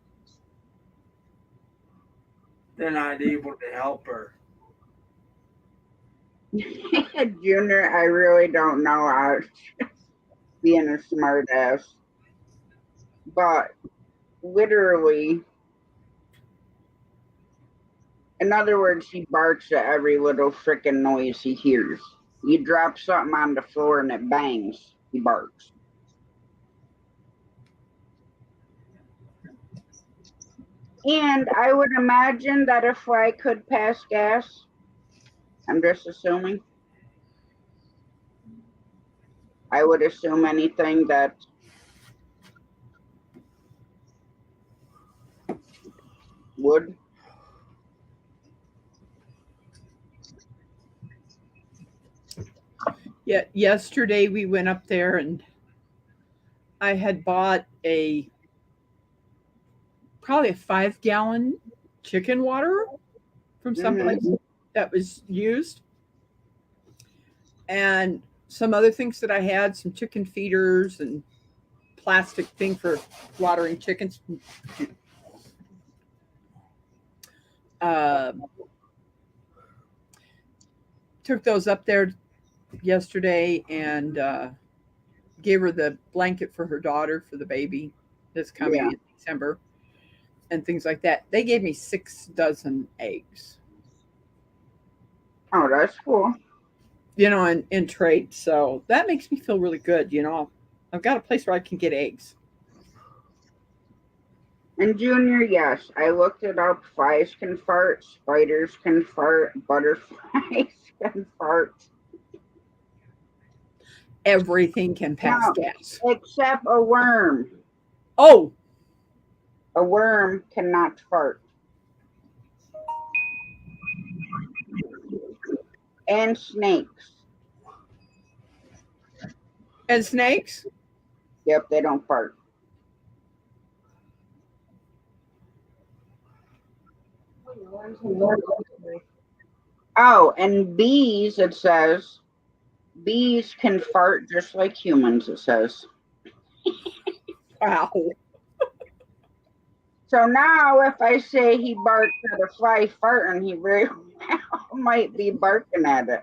Then I'd be able to help her. Junior, I really don't know. I was just being a smart ass. But literally, in other words, he barks at every little freaking noise he hears. You drop something on the floor and it bangs, he barks. And I would imagine that a fly could pass gas. I'm just assuming. I would assume anything that would. Yeah, yesterday we went up there and I had bought probably a 5-gallon chicken water from someplace that was used. And some other things that I had, some chicken feeders and plastic thing for watering chickens. Took those up there yesterday and gave her the blanket for her daughter for the baby that's coming in December and things like that. They gave me 6 dozen eggs. Oh, that's cool. In trade. So that makes me feel really good. I've got a place where I can get eggs. And Junior, yes, I looked it up. Flies can fart, spiders can fart, butterflies can fart. Everything can pass gas. Except a worm. Oh! A worm cannot fart. And snakes. And snakes? Yep, they don't fart. Oh, and bees, it says. Bees can fart just like humans, it says. Wow. So now if I say he barks at a fly farting, he very well might be barking at it.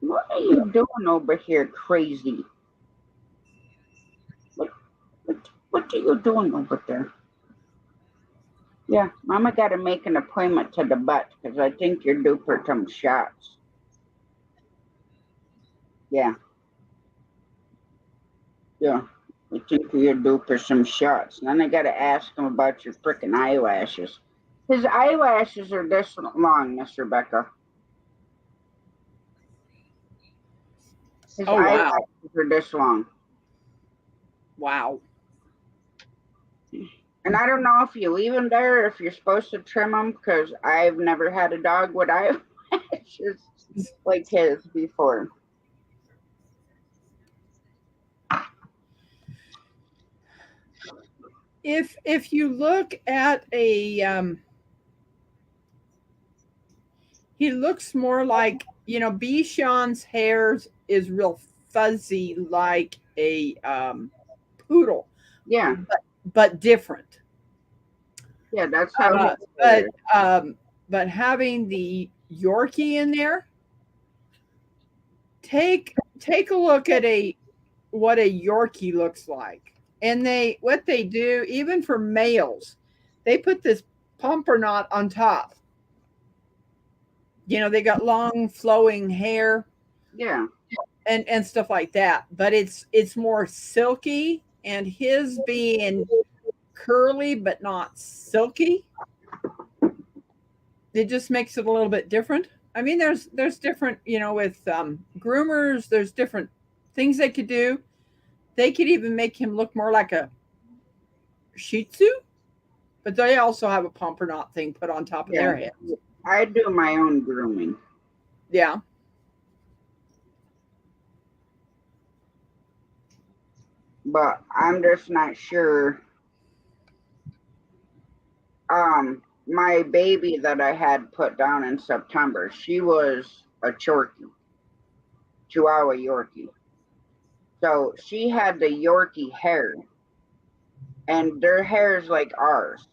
What are you doing over here, crazy? What are you doing over there? Yeah, Mama got to make an appointment to the vet because I think you're due for some shots. Yeah. Yeah, I think you're due for some shots. And then I got to ask him about your freaking eyelashes. His eyelashes are this long, Miss Rebecca. His Oh, wow. eyelashes are this long. Wow. And I don't know if you leave them there, if you're supposed to trim them, because I've never had a dog with eyelashes like his before. If you look at a he looks more like, Bichon's hair is real fuzzy like a poodle, Yeah, but different. yeah, that's how his But having the Yorkie in there, take a look at what a Yorkie looks like. And what they do, even for males, they put this pumper knot on top. They got long flowing hair. Yeah. And stuff like that. But it's more silky, and his being curly but not silky, it just makes it a little bit different. I mean, there's different, with groomers, there's different things they could do. They could even make him look more like a Shih Tzu, but they also have a pumper knot thing put on top of their head. I do my own grooming. Yeah. But I'm just not sure. My baby that I had put down in September, she was a Chihuahua Yorkie. So she had the Yorkie hair, and their hair is like ours.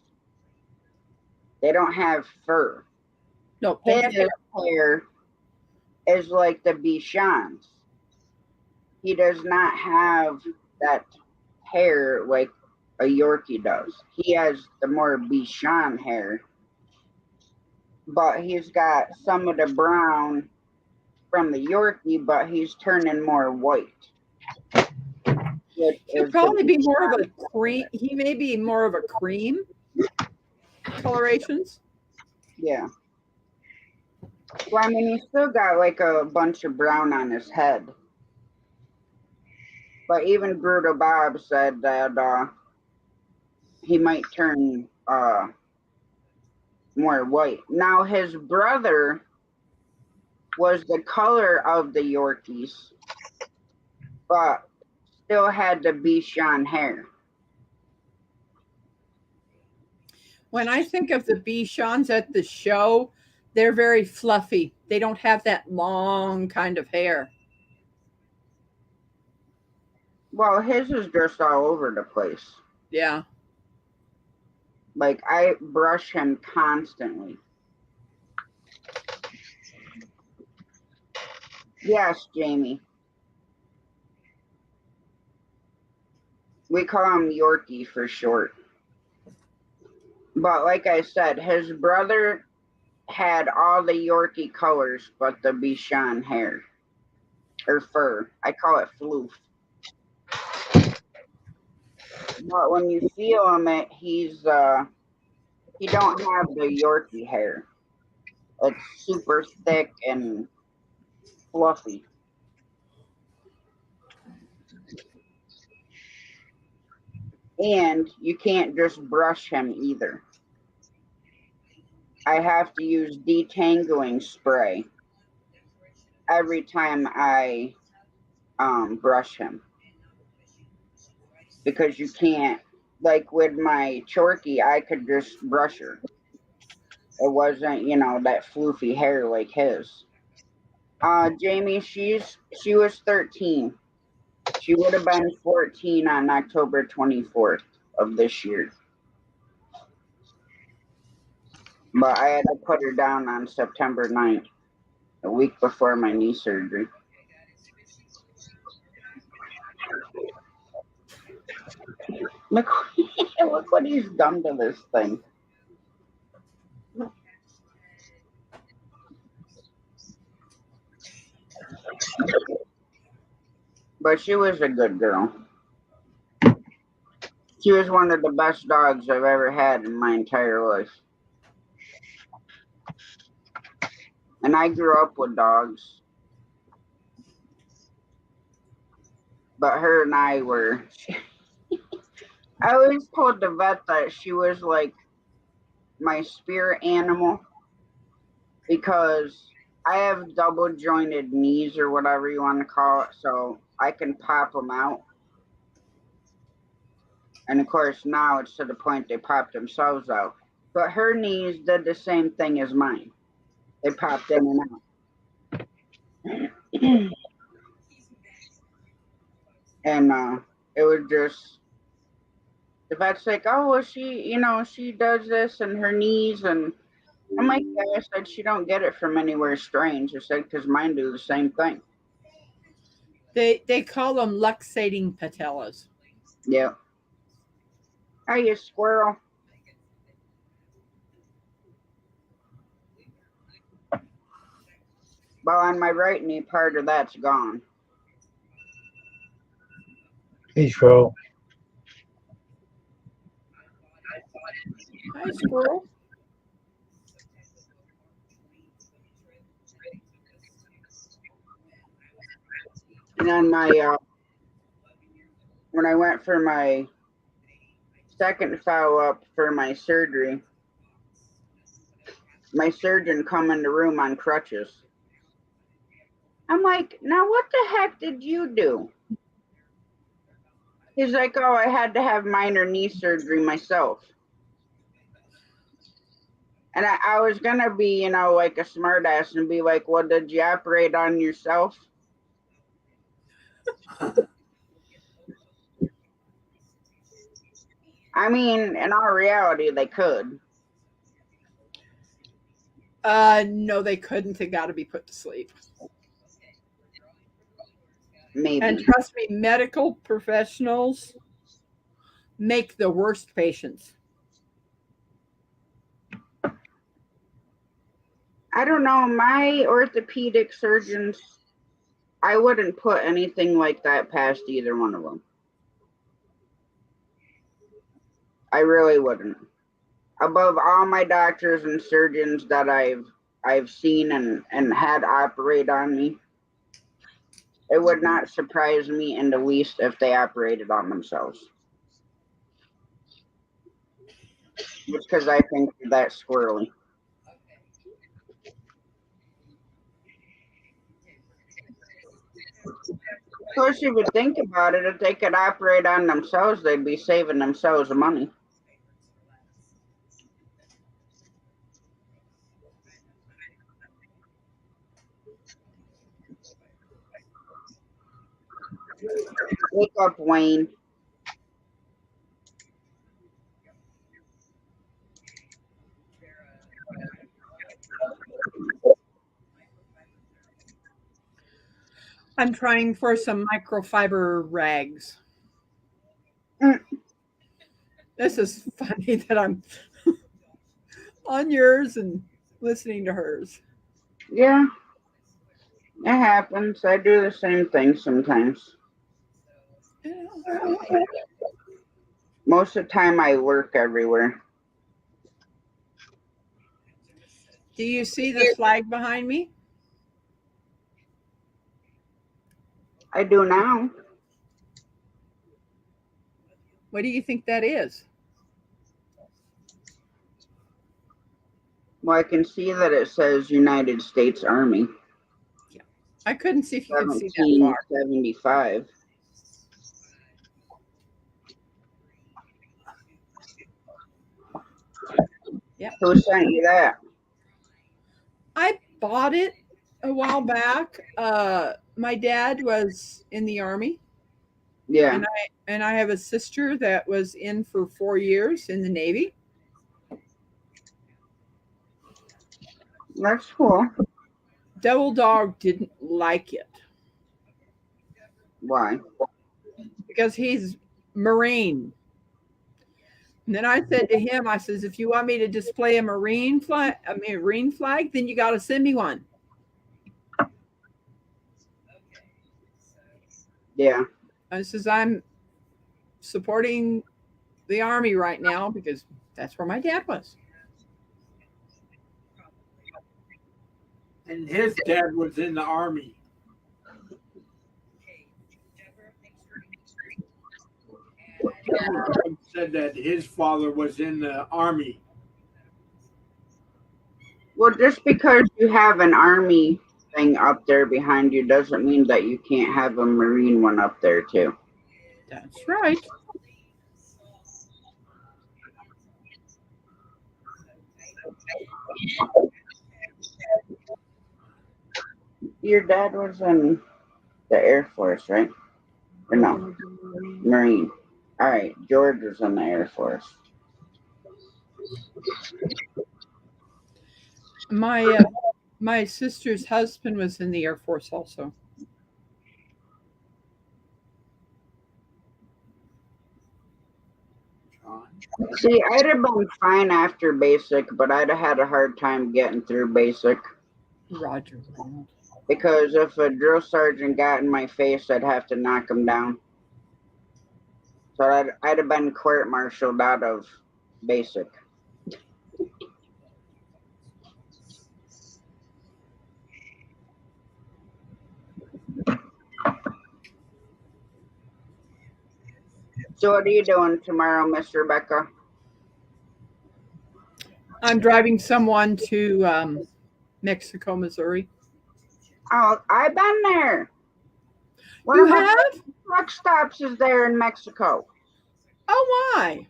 They don't have fur. No, they have His hair is like the Bichon's. He does not have that hair like a Yorkie does. He has the more Bichon hair, but he's got some of the brown from the Yorkie, but he's turning more white. He'll probably be more of a cream. He may be more of a cream colorations. Yeah. Well, I mean, he's still got like a bunch of brown on his head. But even Brutal Bob said that he might turn more white. Now, his brother was the color of the Yorkies, but still had the Bichon hair. When I think of the Bichons at the show, they're very fluffy. They don't have that long kind of hair. Well, his is just all over the place. Yeah. Like, I brush him constantly. Yes, Jamie. We call him Yorkie for short. But like I said, his brother had all the Yorkie colors but the Bichon hair. Or fur. I call it floof. But when you feel him, he don't have the Yorkie hair. It's super thick and fluffy. And you can't just brush him either. I have to use detangling spray every time I brush him. Because you can't, like with my Chorky, I could just brush her. It wasn't, that floofy hair like his. Jamie, she was 13. She would have been 14 on October 24th of this year. But I had to put her down on September 9th, a week before my knee surgery. Look, look what he's done to this thing. But she was a good girl. She was one of the best dogs I've ever had in my entire life. And I grew up with dogs. But her and I were. I always told the vet that she was like my spirit animal because I have double jointed knees or whatever you want to call it, so I can pop them out. And of course, now it's to the point they pop themselves out. But her knees did the same thing as mine. They popped in and out. And it was just, the vet's like, oh, well, she does this and her knees. And I'm like, yeah, I said, she don't get it from anywhere strange. I said, because mine do the same thing. They call them luxating patellas. Yeah. Are you squirrel? Well, on my right knee, part of that's gone. Hey, Squirrel. Hi, squirrel. And then when I went for my second follow-up for my surgery, my surgeon come in the room on crutches. I'm like, now what the heck did you do? He's like, oh, I had to have minor knee surgery myself. And I was going to be, like a smart ass and be like, well, did you operate on yourself? I mean, in all reality, they could. No, they couldn't. They got to be put to sleep. Maybe. And trust me, medical professionals make the worst patients. I don't know. My orthopedic surgeons, I wouldn't put anything like that past either one of them. I really wouldn't. Above all my doctors and surgeons that I've seen and had operate on me, it would not surprise me in the least if they operated on themselves. Just because I think they're that squirrely. Of course, if you think about it, if they could operate on themselves, they'd be saving themselves money. Wake up, Wayne. I'm trying for some microfiber rags. Mm. This is funny that I'm on yours and listening to hers. Yeah, it happens. I do the same thing sometimes. Most of the time, I work everywhere. Do you see the flag behind me? I do now. What do you think that is? Well, I can see that it says United States Army. I couldn't see if you could see that far. 1775. Yep. Who sent you that? I bought it a while back, my dad was in the Army, Yeah, and I have a sister that was in for 4 years in the Navy. that's cool. Devil Dog didn't like it Why? because he's Marine. And then I said to him, I says, if you want me to display Marine flag, then you got to send me one. Yeah. I says, I'm supporting the Army right now because that's where my dad was. And his dad was in the Army. Said that his father was in the Army. Well, just because you have an army thing up there behind you doesn't mean that you can't have a marine one up there too. That's right. Your dad was in the Air Force, right? Or no, Marine. All right, George was in the Air Force. My sister's husband was in the Air Force also. See, I'd have been fine after basic, but I'd have had a hard time getting through basic Roger. because if a drill sergeant got in my face, I'd have to knock him down. So I'd have been court-martialed out of basic. So what are you doing tomorrow, Miss Rebecca? I'm driving someone to Mexico, Missouri. Oh, I've been there. One You of my have? truck stops is there in Mexico Oh, why?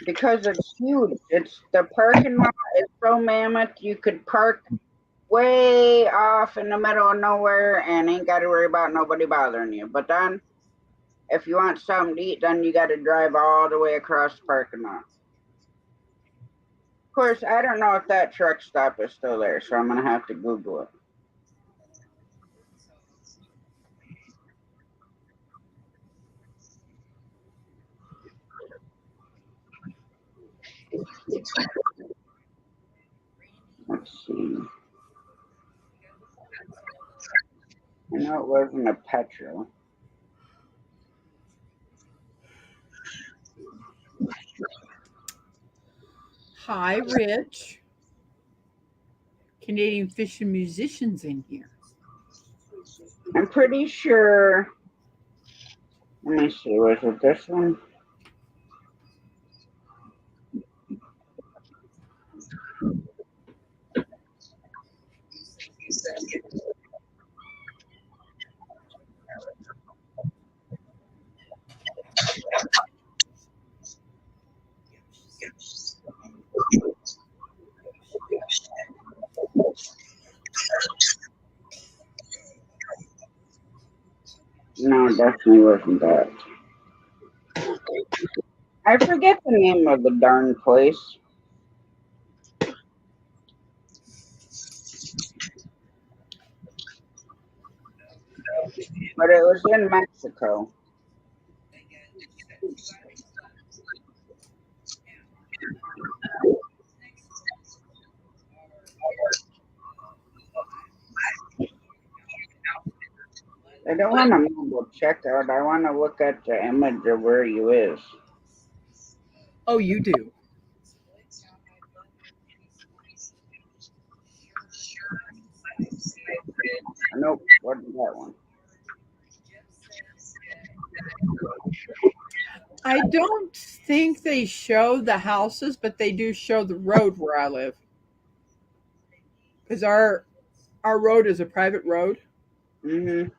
because it's huge. It's the parking lot is so mammoth. You could park way off in the middle of nowhere and ain't got to worry about nobody bothering you. But then, if you want something to eat, then you got to drive all the way across the parking lot. Of course, I don't know if that truck stop is still there, so I'm gonna have to Google it. Let's see. I know it wasn't a petrol. Hi, Rich. Canadian Fish and Musicians in here. I'm pretty sure. Let me see. Was it this one? No, it definitely wasn't that. I forget the name of the darn place. But it was in Mexico. I don't want to mobile check out. I want to look at the image of where you is. Oh, you do. Nope, wasn't that one. I don't think they show the houses, but they do show the road where I live. Because our road is a private road. Mm-hmm.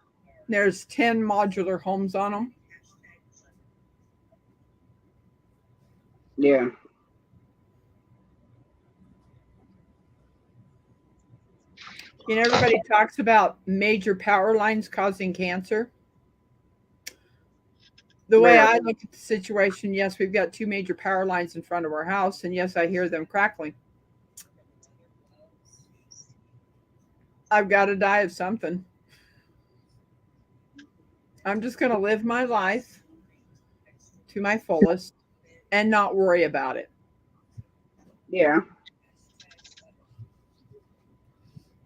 There's 10 modular homes on them. Yeah. You know, everybody talks about major power lines causing cancer. The way I Really? look at the situation, yes, we've got two major power lines in front of our house, and yes, I hear them crackling. I've got to die of something. I'm just going to live my life to my fullest and not worry about it. Yeah.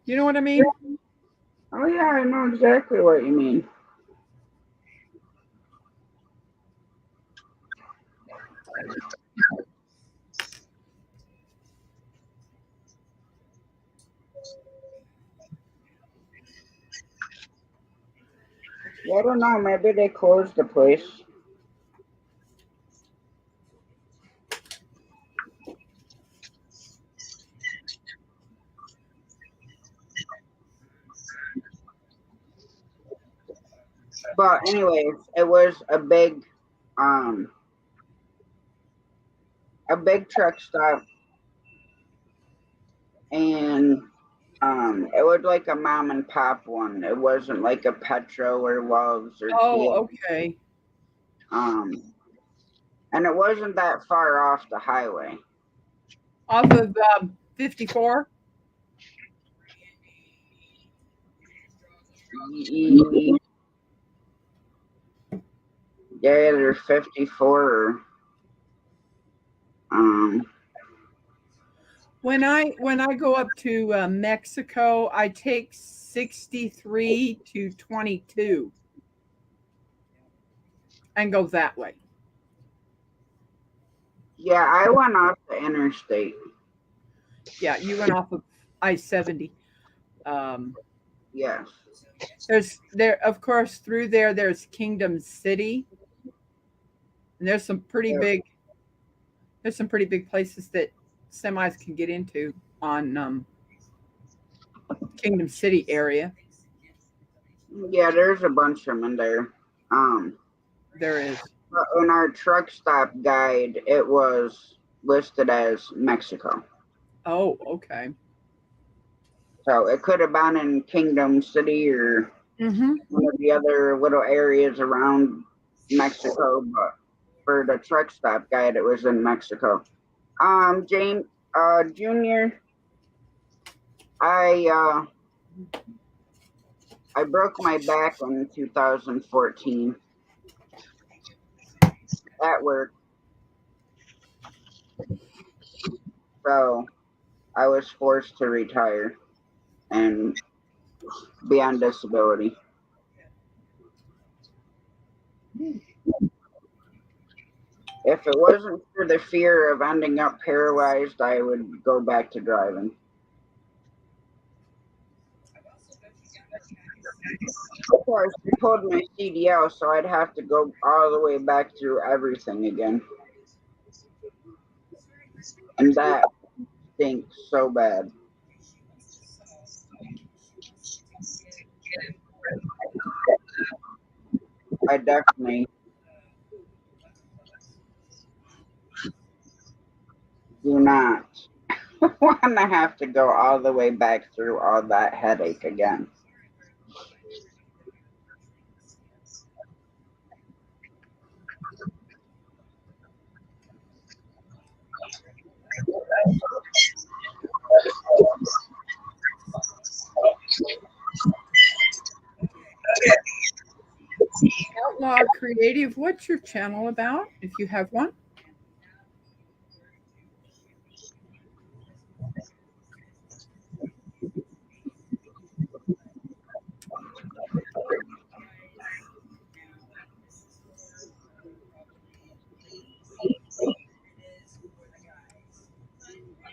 You know what I mean? Oh yeah, I know exactly what you mean. Yeah, I don't know. Maybe they closed the place. But anyways, it was um, a big truck stop, and it was like a mom and pop one. It wasn't like a Petro or Love's or Oh, Kia. okay. Um, and it wasn't that far off the highway. Off of 54. Yeah, they're 54. Um, When I go up to Mexico, I take 63 to 22 and go that way. yeah, I went off the interstate. Yeah, you went off of I-70. Um, Yes. there, of course, through there. There's Kingdom City, and there's some pretty Yep. big. There's some pretty big places that semis can get into on Kingdom City area. Yeah, there's a bunch of them in there. Um, There is. but in our truck stop guide, it was listed as Mexico. Oh, okay. So it could have been in Kingdom City or Mm-hmm. one of the other little areas around Mexico, but for the truck stop guide, it was in Mexico. James, Junior, I broke my back in 2014 at work, so I was forced to retire and be on disability. If it wasn't for the fear of ending up paralyzed, I would go back to driving. Of course, they pulled my CDL, so I'd have to go all the way back through everything again. And that stinks so bad. I definitely do not want to have to go all the way back through all that headache again. Outlaw Creative, what's your channel about, if you have one?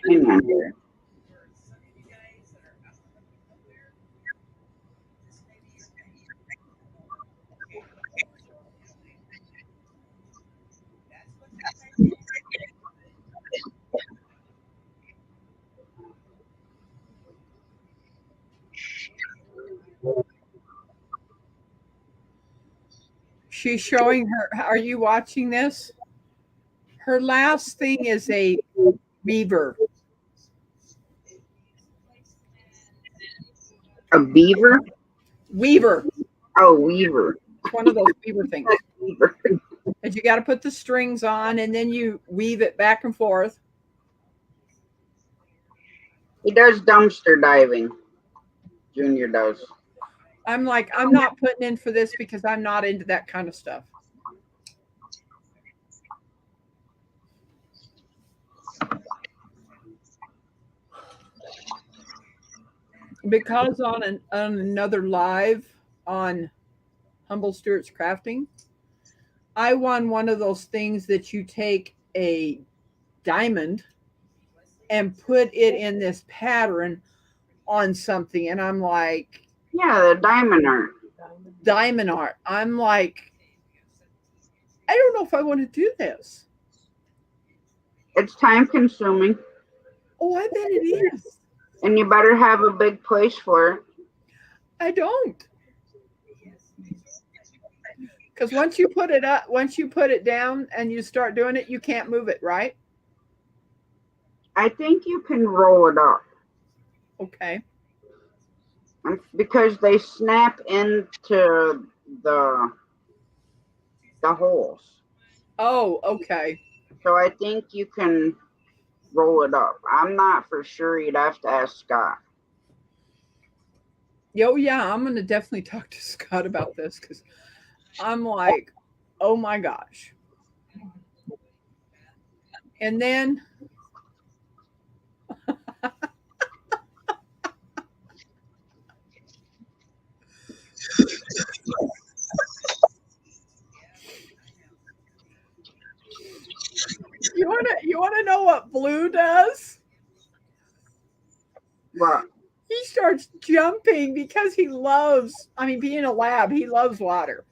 Hang on here. She's showing her. Are you watching this? Her last thing is a beaver. A beaver? Weaver. Oh, weaver. It's one of those weaver things. Weaver. And you got to put the strings on, and then you weave it back and forth. He does dumpster diving. Junior does. I'm like, I'm not putting in for this because I'm not into that kind of stuff. Because on another live on Humble Stewart's Crafting, I won one of those things that you take a diamond and put it in this pattern on something. And I'm like, Yeah, the diamond art. diamond art. I'm like, I don't know if I want to do this. It's time consuming, Oh, I bet it is. and you better have a big place for it. I don't. Because once you put it up, once you put it down and you start doing it, you can't move it, right? I think you can roll it up Okay. because they snap into the holes. Oh, okay. So I think you can roll it up. I'm not for sure. You'd have to ask Scott. Oh, yeah. I'm going to definitely talk to Scott about this because I'm like, oh my gosh. And then you wanna know what Blue does? What? He starts jumping because he loves, I mean, being a lab, he loves water.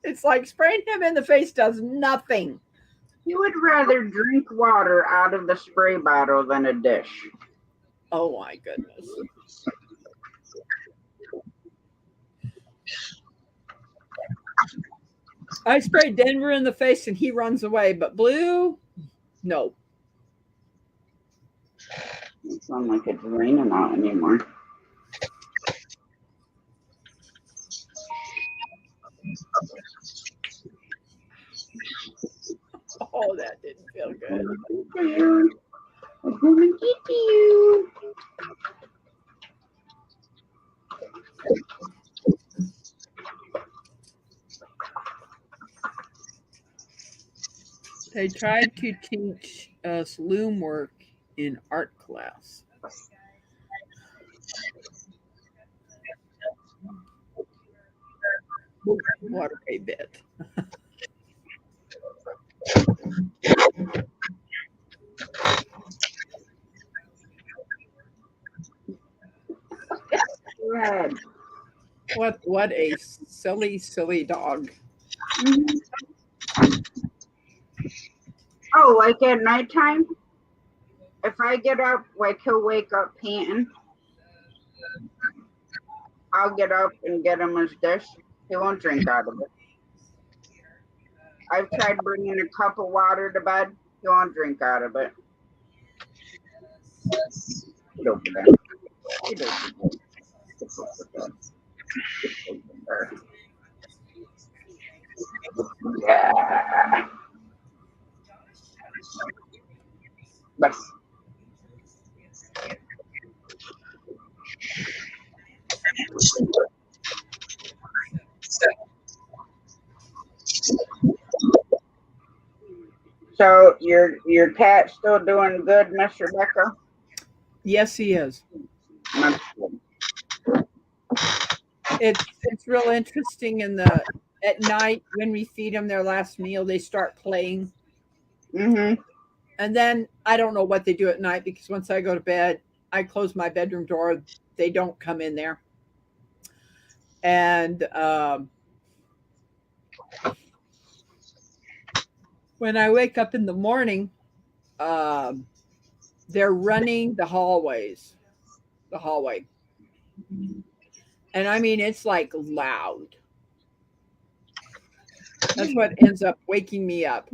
It's like spraying him in the face does nothing. You would rather drink water out of the spray bottle than a dish. Oh my goodness. I sprayed Denver in the face and he runs away, but Blue, no. It's not like it's raining out anymore. Oh, that didn't feel good. I'm gonna get you. They tried to teach us loom work in art class. What a bit. Red. What a silly dog. Oh, like at nighttime? If I get up, like he'll wake up panting. I'll get up and get him his dish. He won't drink out of it. I've tried bringing a cup of water to bed. He won't drink out of it. Get over there. Get over there. Yeah. But so your cat's still doing good, Miss Rebecca? Yes, he is. That's good. It's real interesting in the at night when we feed them their last meal, they start playing. Mm-hmm. And then I don't know what they do at night because once I go to bed, I close my bedroom door. They don't come in there. And when I wake up in the morning, they're running the hallway. And I mean, it's like loud. That's what ends up waking me up.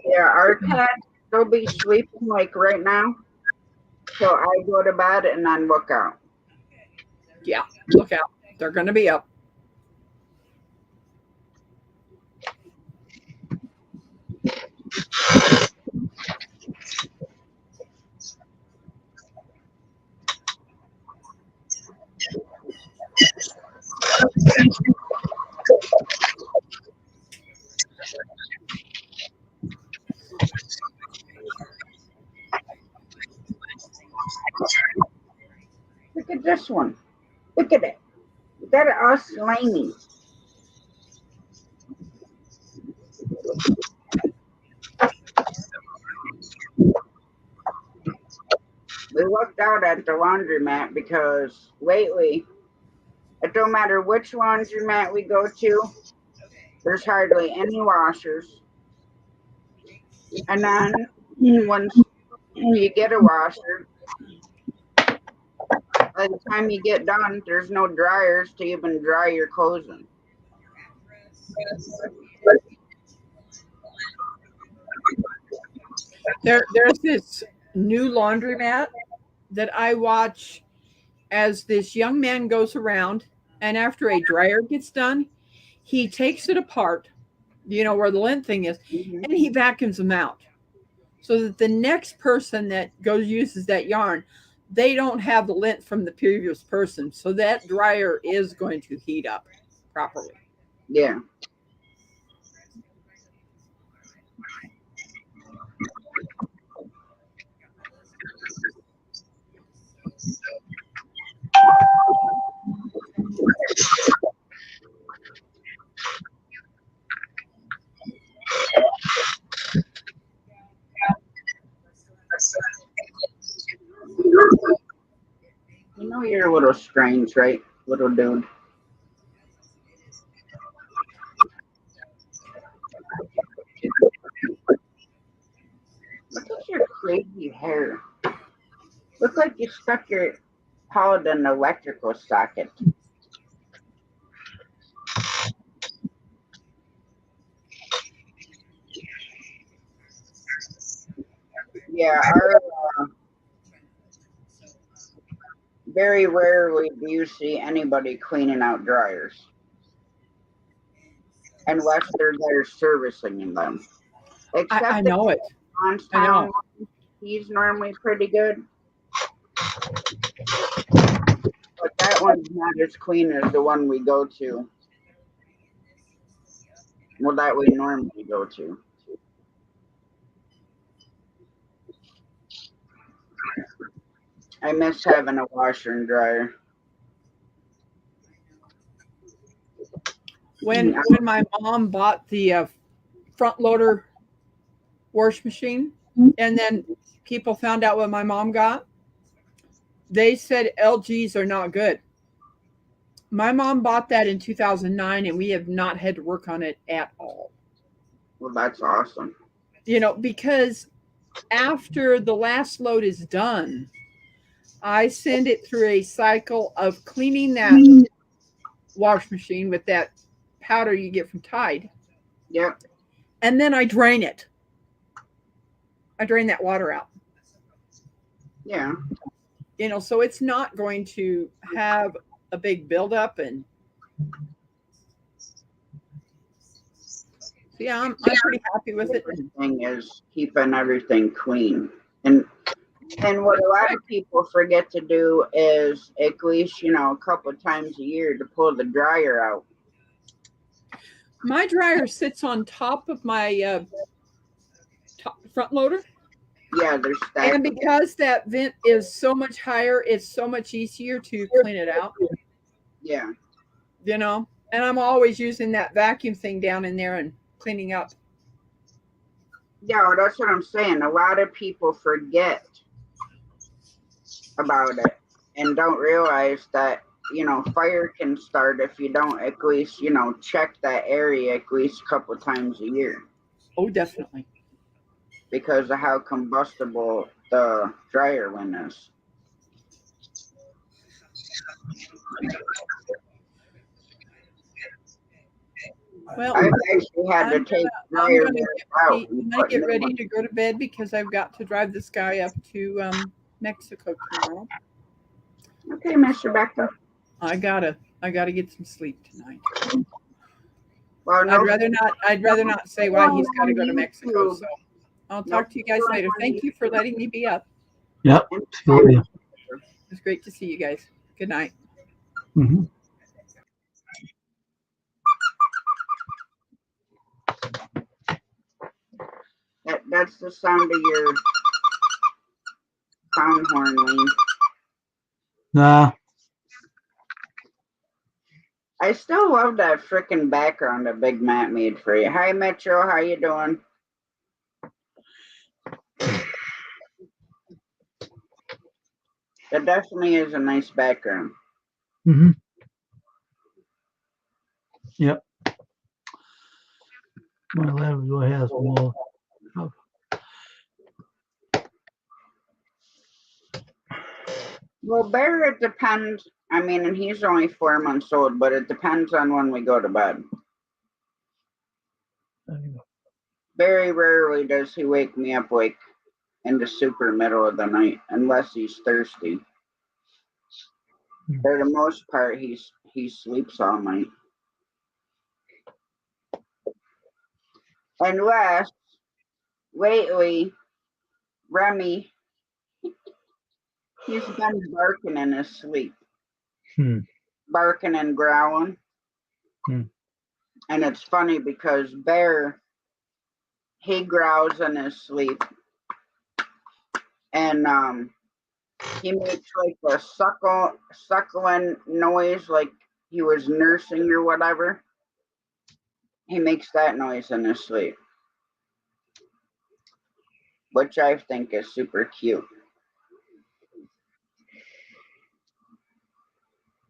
Yeah, our cat, they'll be sleeping like right now. So I go to bed and then look out. Yeah, look out. They're going to be up. Look at this one. Look at it. Look at it all slimy. We looked out at the laundromat because lately, it don't matter which laundromat we go to, there's hardly any washers. And then once you get a washer, by the time you get done, there's no dryers to even dry your clothes in. There's this new laundromat that I watch as this young man goes around, and after a dryer gets done, he takes it apart, where the lint thing is, Mhm. and he vacuums them out so that the next person that uses that yarn, they don't have the lint from the previous person. So that dryer is going to heat up properly. Yeah. You know you're a little strange, right, little dude? Look at your crazy hair. Look like you stuck your paw in an electrical socket. Yeah, very rarely do you see anybody cleaning out dryers unless they're there servicing them. I Except know it. I Johnstown, know. he's normally pretty good, but that one's not as clean as the one we go to. Well, that we normally go to. I miss having a washer and dryer. When my mom bought the front loader wash machine, and then people found out what my mom got, they said LGs are not good. My mom bought that in 2009, and we have not had to work on it at all. Well, that's awesome. Because after the last load is done, I send it through a cycle of cleaning that wash machine with that powder you get from Tide. Yep. And then I drain it. I drain that water out. Yeah. So it's not going to have a big buildup. And so, yeah, I'm pretty happy with it. The thing is keeping everything clean. And what a lot of people forget to do is at least, a couple of times a year to pull the dryer out. My dryer sits on top of my front loader. Yeah, there's stacked. And because that vent is so much higher, it's so much easier to clean it out. Yeah. And I'm always using that vacuum thing down in there and cleaning up. Yeah, that's what I'm saying. A lot of people forget about it and don't realize that, fire can start if you don't at least, check that area at least a couple of times a year. Oh, definitely. Because of how combustible the dryer lint is. Well, I've actually had to I'm take I'm dryer gonna wheels get out ready, and I'm gonna put get new ready ones. to go to bed because I've got to drive this guy up to Mexico tomorrow. Okay, Mr. Becker. I gotta get some sleep tonight. Well, no, I'd rather not say why he's got to go to on Mexico. YouTube. So I'll No, talk to you guys on later. Thank you for letting me be up. Yep. YouTube. See you later. It was great to see you guys. Good night. Mhm. That's the sound of your sound horn, Lee. Nah, I still love that frickin' background that Big Matt made for you. Hi, Metro. How you doing? That definitely is a nice background. mm-hmm. Yep. My Labrador has more. Well, Bear, it depends. I mean, and he's only 4 months old, but it depends on when we go to bed. Very rarely does he wake me up like in the super middle of the night, unless he's thirsty. For the most part, he sleeps all night. Unless lately, Remy, he's been barking in his sleep. Barking and growling. And it's funny because Bear, he growls in his sleep. And he makes like a suckling noise like he was nursing or whatever. He makes that noise in his sleep, which I think is super cute.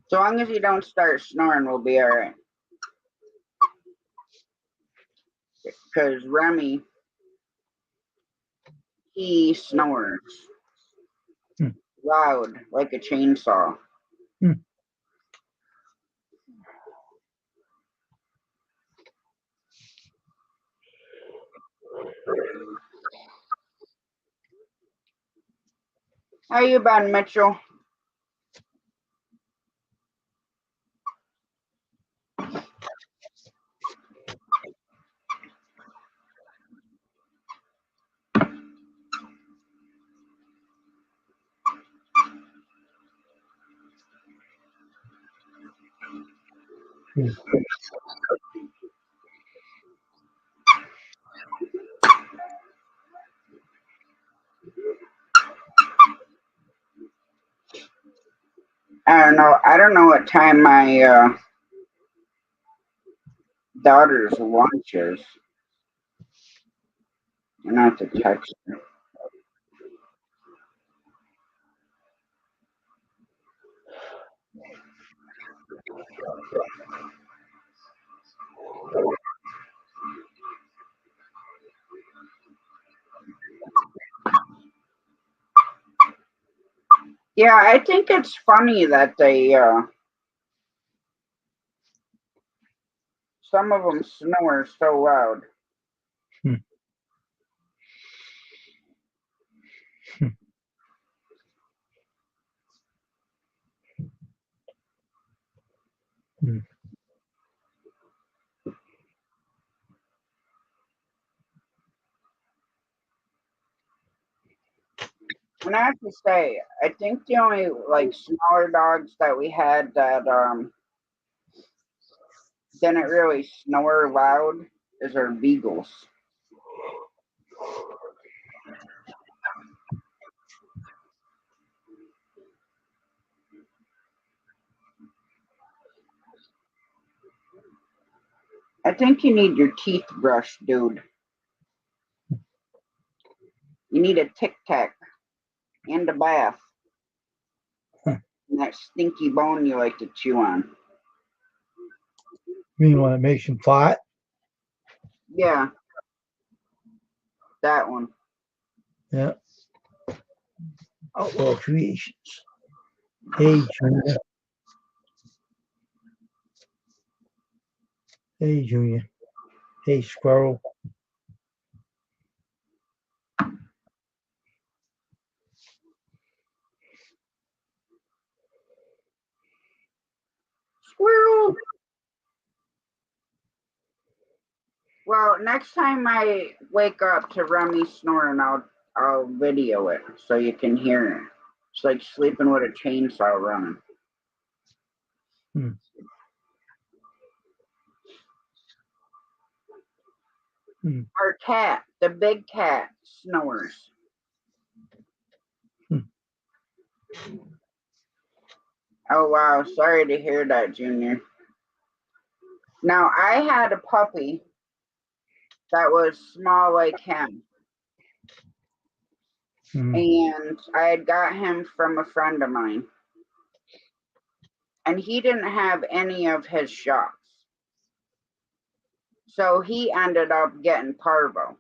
So long as you don't start snoring, we'll be all right. Because Remy, he snores loud like a chainsaw. How you been, Mitchell? I don't know. I don't know what time my daughter's lunch is. I'm gonna have to text her. Yeah, I think it's funny that they some of them snore so loud. And I have to say, I think the only like smaller dogs that we had that didn't really snore loud is our beagles. I think you need your teeth brushed, dude. You need a Tic Tac and a bath. And that stinky bone you like to chew on. You mean when it makes him fart? Yeah. That one. Yeah. Outlaw Creations. Hey, Trina. Hey, Junior. Hey, Squirrel. Squirrel. Well, next time I wake up to Remy snoring, I'll video it so you can hear it. It's like sleeping with a chainsaw running. Hmm. Hmm. Our cat, the big cat, snores. Hmm. Oh wow, sorry to hear that, Junior. Now I had a puppy that was small like him. Hmm. And I had got him from a friend of mine. And he didn't have any of his shots. So he ended up getting parvo.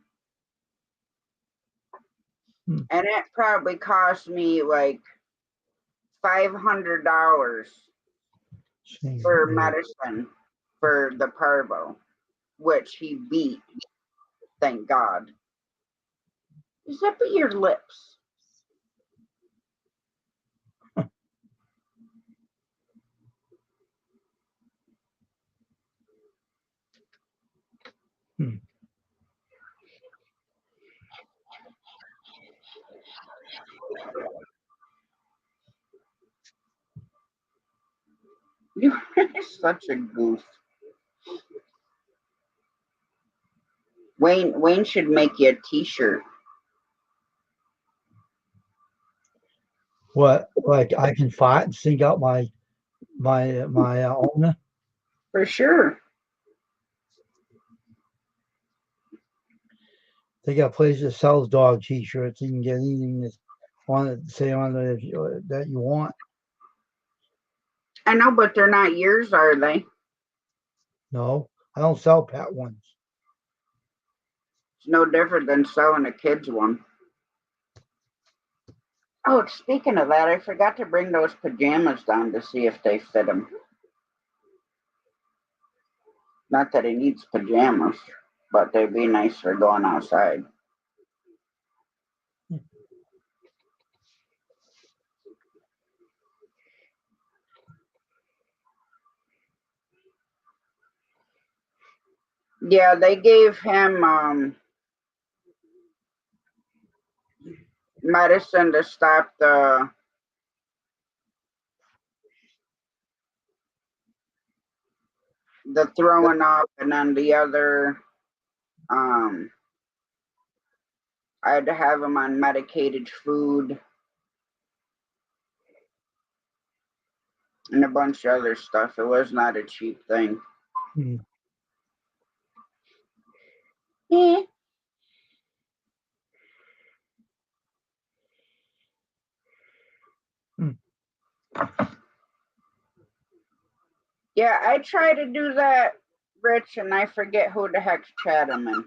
Hmm. And it probably cost me like $500 Same for here. medicine for the parvo, which he beat, thank God. Zip at your lips. Hmm. You're such a goof. Wayne should make you a t-shirt. What? Like I can fight and sing out my owner? For sure. They got places that sells dog T-shirts. You can get anything that's on it, say on it that you want. I know, but they're not yours, are they? No, I don't sell pet ones. It's no different than selling a kid's one. Oh, speaking of that, I forgot to bring those pajamas down to see if they fit him. Not that he needs pajamas, but they'd be nice for going outside. Yeah, they gave him medicine to stop the throwing up, and then the other I had to have him on medicated food and a bunch of other stuff. It was not a cheap thing. Hmm. Yeah. Hmm. Yeah, I try to do that, Rich, and I forget who the heck's chat I'm in.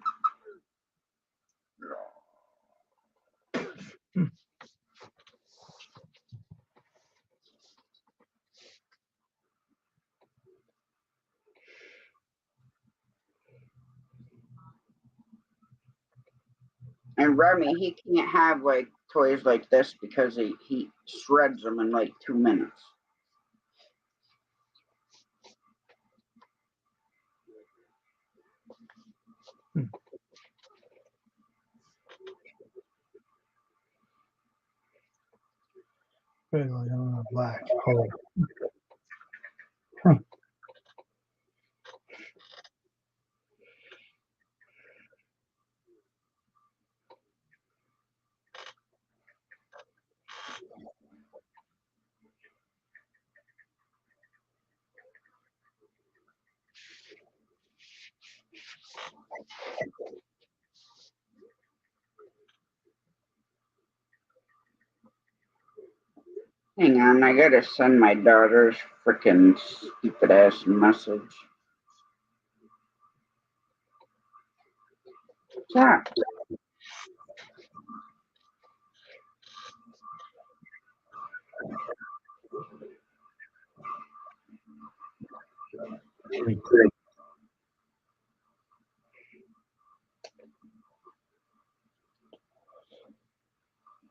And Remy, he can't have like toys like this because he shreds them in like 2 minutes. Red, yellow, black. Oh. Huh. Hang on, I gotta send my daughter's freaking stupid ass message. Yeah.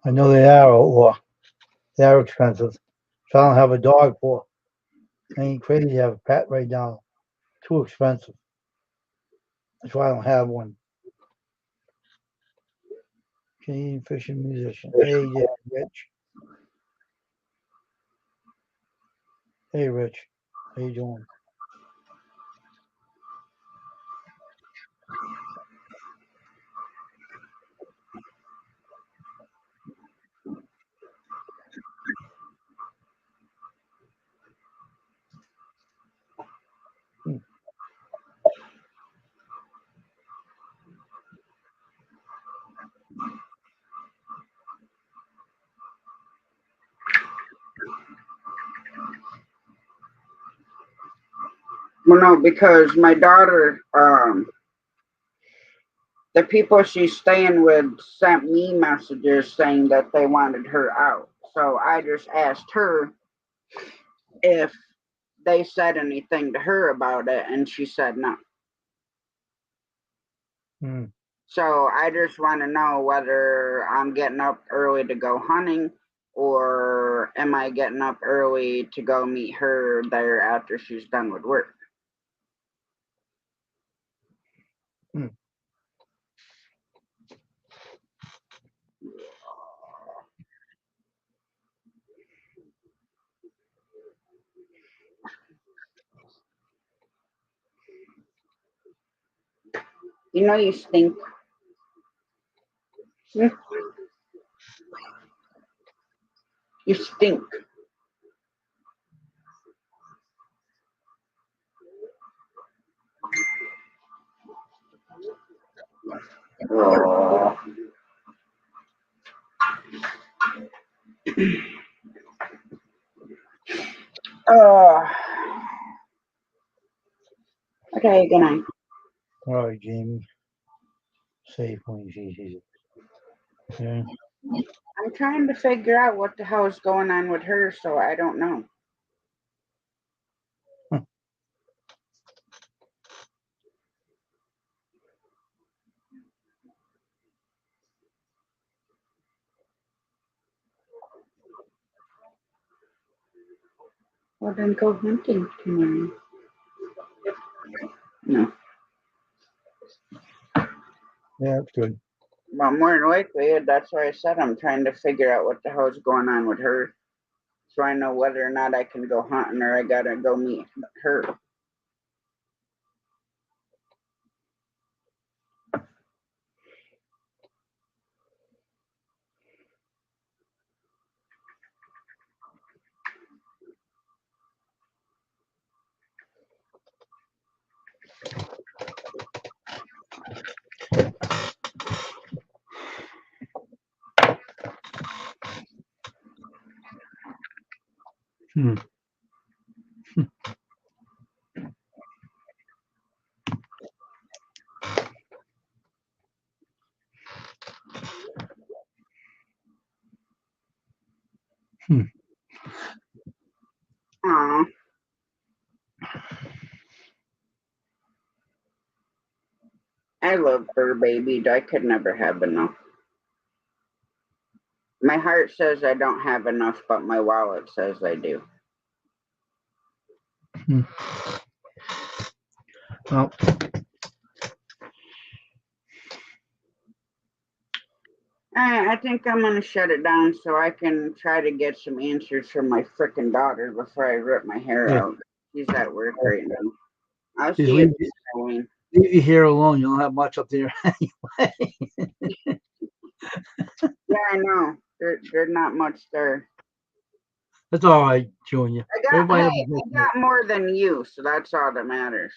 I know they are outlaw. They are expensive. So I don't have a dog for. I ain't crazy to have a pet right now. Too expensive. That's why I don't have one. Canadian fishing musician. Hey, yeah, Rich. Hey, Rich. How you doing? Well, no, because my daughter, the people she's staying with sent me messages saying that they wanted her out. So I just asked her if they said anything to her about it, and she said no. Hmm. So I just want to know whether I'm getting up early to go hunting, or am I getting up early to go meet her there after she's done with work. You know you stink. Hmm? You stink. Oh. Oh. Okay, good night. All right, Jamie. Safe when you see Jesus. Yeah. I'm trying to figure out what the hell is going on with her, so I don't know. Well, then go hunting tomorrow. No. Yeah, that's good. Well, more than likely, that's why I said I'm trying to figure out what the hell is going on with her, so I know whether or not I can go hunting or I gotta go meet her. Hmm. Hmm. Aw. I love fur babies. I could never have enough. My heart says I don't have enough, but my wallet says I do. Well, I think I'm gonna shut it down so I can try to get some answers from my frickin' daughter before I rip my hair yeah. out. She's at work right now. I'll Just see leave, you, Halloween. leave your hair alone. You don't have much up there anyway. Yeah, I know. There's not much there. That's all right, Junior. Everybody have a I good day. got more than you, so that's all that matters.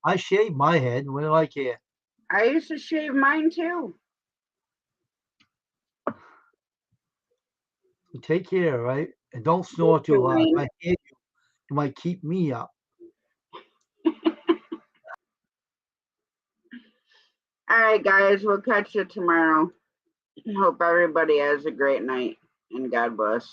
I shave my head. What do I care? I used to shave mine too. So take care, all right? And don't snore too loud. If I hear you, you might keep me up. All right, guys, we'll catch you tomorrow. Hope everybody has a great night and God bless.